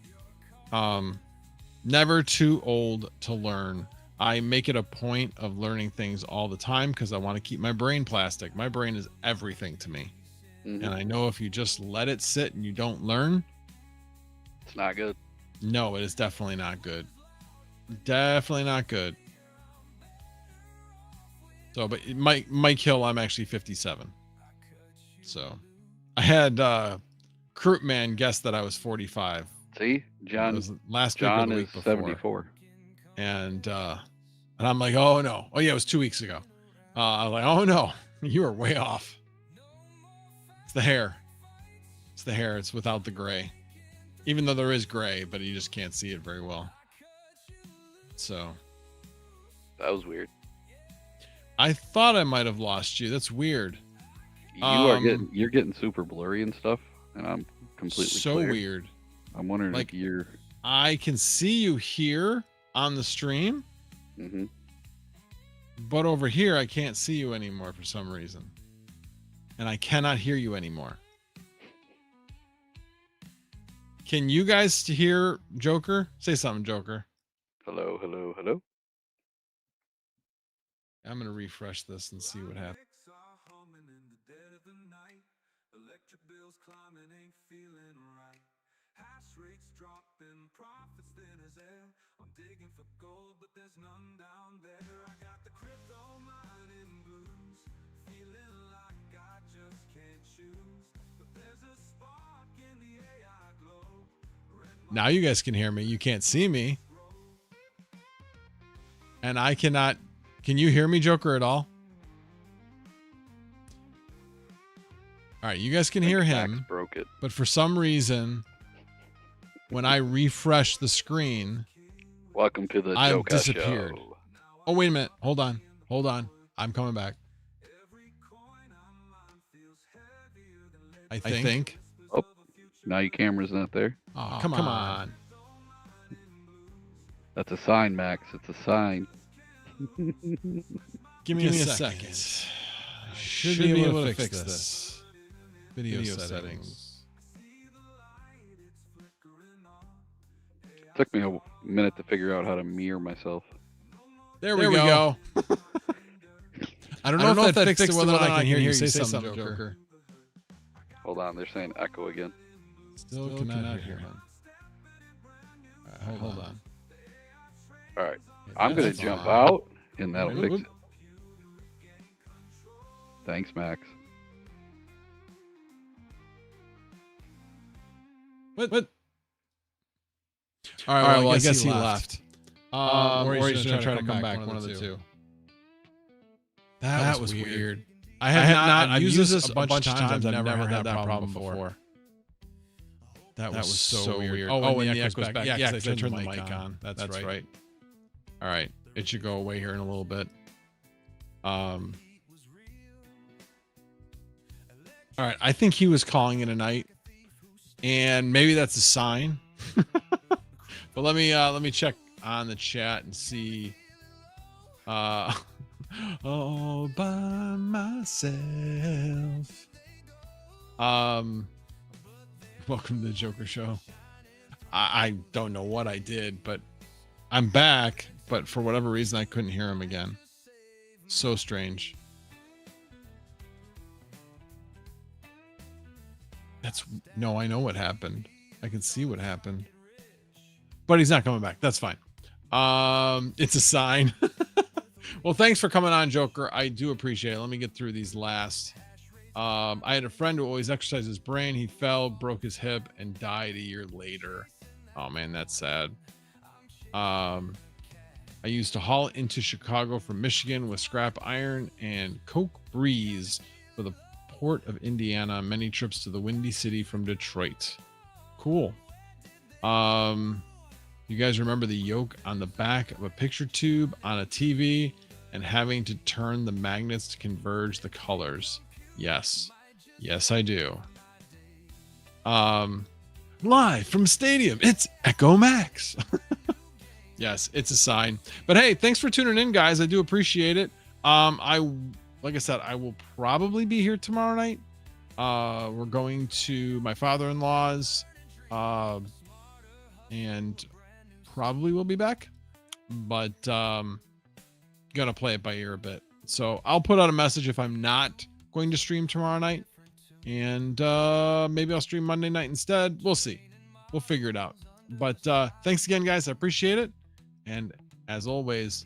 never too old to learn. I make it a point of learning things all the time because I want to keep my brain plastic. My brain is everything to me. And I know if you just let it sit and you don't learn, it's not good. No, it is definitely not good. Definitely not good. So, but Mike Hill, I'm actually 57. So I had Croup Man guess that I was 45. See, That John. was last week or John the is week before. 74. And I'm like, oh no. Oh yeah, it was 2 weeks ago. I was like, oh no, you are way off. It's the hair. It's the hair. It's without the gray. Even though there is gray, but you just can't see it very well. So That was weird. I thought I might have lost you. That's weird. You're getting super blurry and stuff, and I'm completely so clear. weird. I'm wondering Like, if you're. I can see you here on the stream, Mm-hmm. but over here I can't see you anymore for some reason, and I cannot hear you anymore. Can you guys hear Joker? Say something, Joker. Hello, hello, hello. I'm gonna refresh this and see what happens. Electric bills climbing, ain't feeling right. Hash rates dropping, profits thin as air. I'm digging for gold, but there's none down there. I got the crypto mining blues, feeling like I just can't choose. But there's a spark in the AI glow. Now you guys can hear me. You can't see me, and I cannot. Can you hear me, Joker, at all? All right, you guys can hear him. Max broke it. But for some reason, when I refresh the screen, Welcome to the I've Joker disappeared. Show. Oh, wait a minute. Hold on. Hold on. I'm coming back. I think. Oh, now your camera's not there. Oh, come on. That's a sign, Max. It's a sign. Give me a second. I should be able to fix this. Video settings. Took me a minute to figure out how to mirror myself. There we go. I don't know if that fixed it, whether or not I can hear you say something, Joker. Hold on, they're saying echo again. Still cannot hear him. All right, hold on. All right, I'm gonna jump out, and that'll fix it. Thanks, Max. What? All right, well, I guess he left. Or he's going to try to come back, one of the two. That was weird. I have not. I've used this a bunch of times. I've never had that problem before. That was so weird. Oh, and the echo's back. Yeah, because I turned the mic on. That's right. All right. It should go away here in a little bit. All right. I think he was calling it a night. And maybe that's a sign. But let me check on the chat and see. All by myself. Welcome to the Joker Show. I don't know what I did, but I'm back. But for whatever reason, I couldn't hear him again. So strange. No, I know what happened. I can see what happened. But he's not coming back. That's fine. It's a sign. Well, thanks for coming on, Joker. I do appreciate it. Let me get through these last. I had a friend who always exercised his brain. He fell, broke his hip, and died a year later. Oh, man, that's sad. I used to haul into Chicago from Michigan with scrap iron and Coke Breeze for the Port of Indiana. Many trips to the Windy City from Detroit. Cool. You guys remember the yoke on the back of a picture tube on a TV and having to turn the magnets to converge the colors? Yes. Yes, I do. Live from stadium, it's Echo Max. Yes, it's a sign. But hey, thanks for tuning in, guys. I do appreciate it. Like I said, I will probably be here tomorrow night. We're going to my father-in-law's, and probably will be back, but gonna play it by ear a bit. So I'll put out a message if I'm not going to stream tomorrow night, and maybe I'll stream Monday night instead. We'll see. We'll figure it out. But thanks again, guys. I appreciate it. And as always,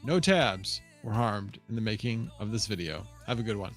no tabs were harmed in the making of this video. Have a good one.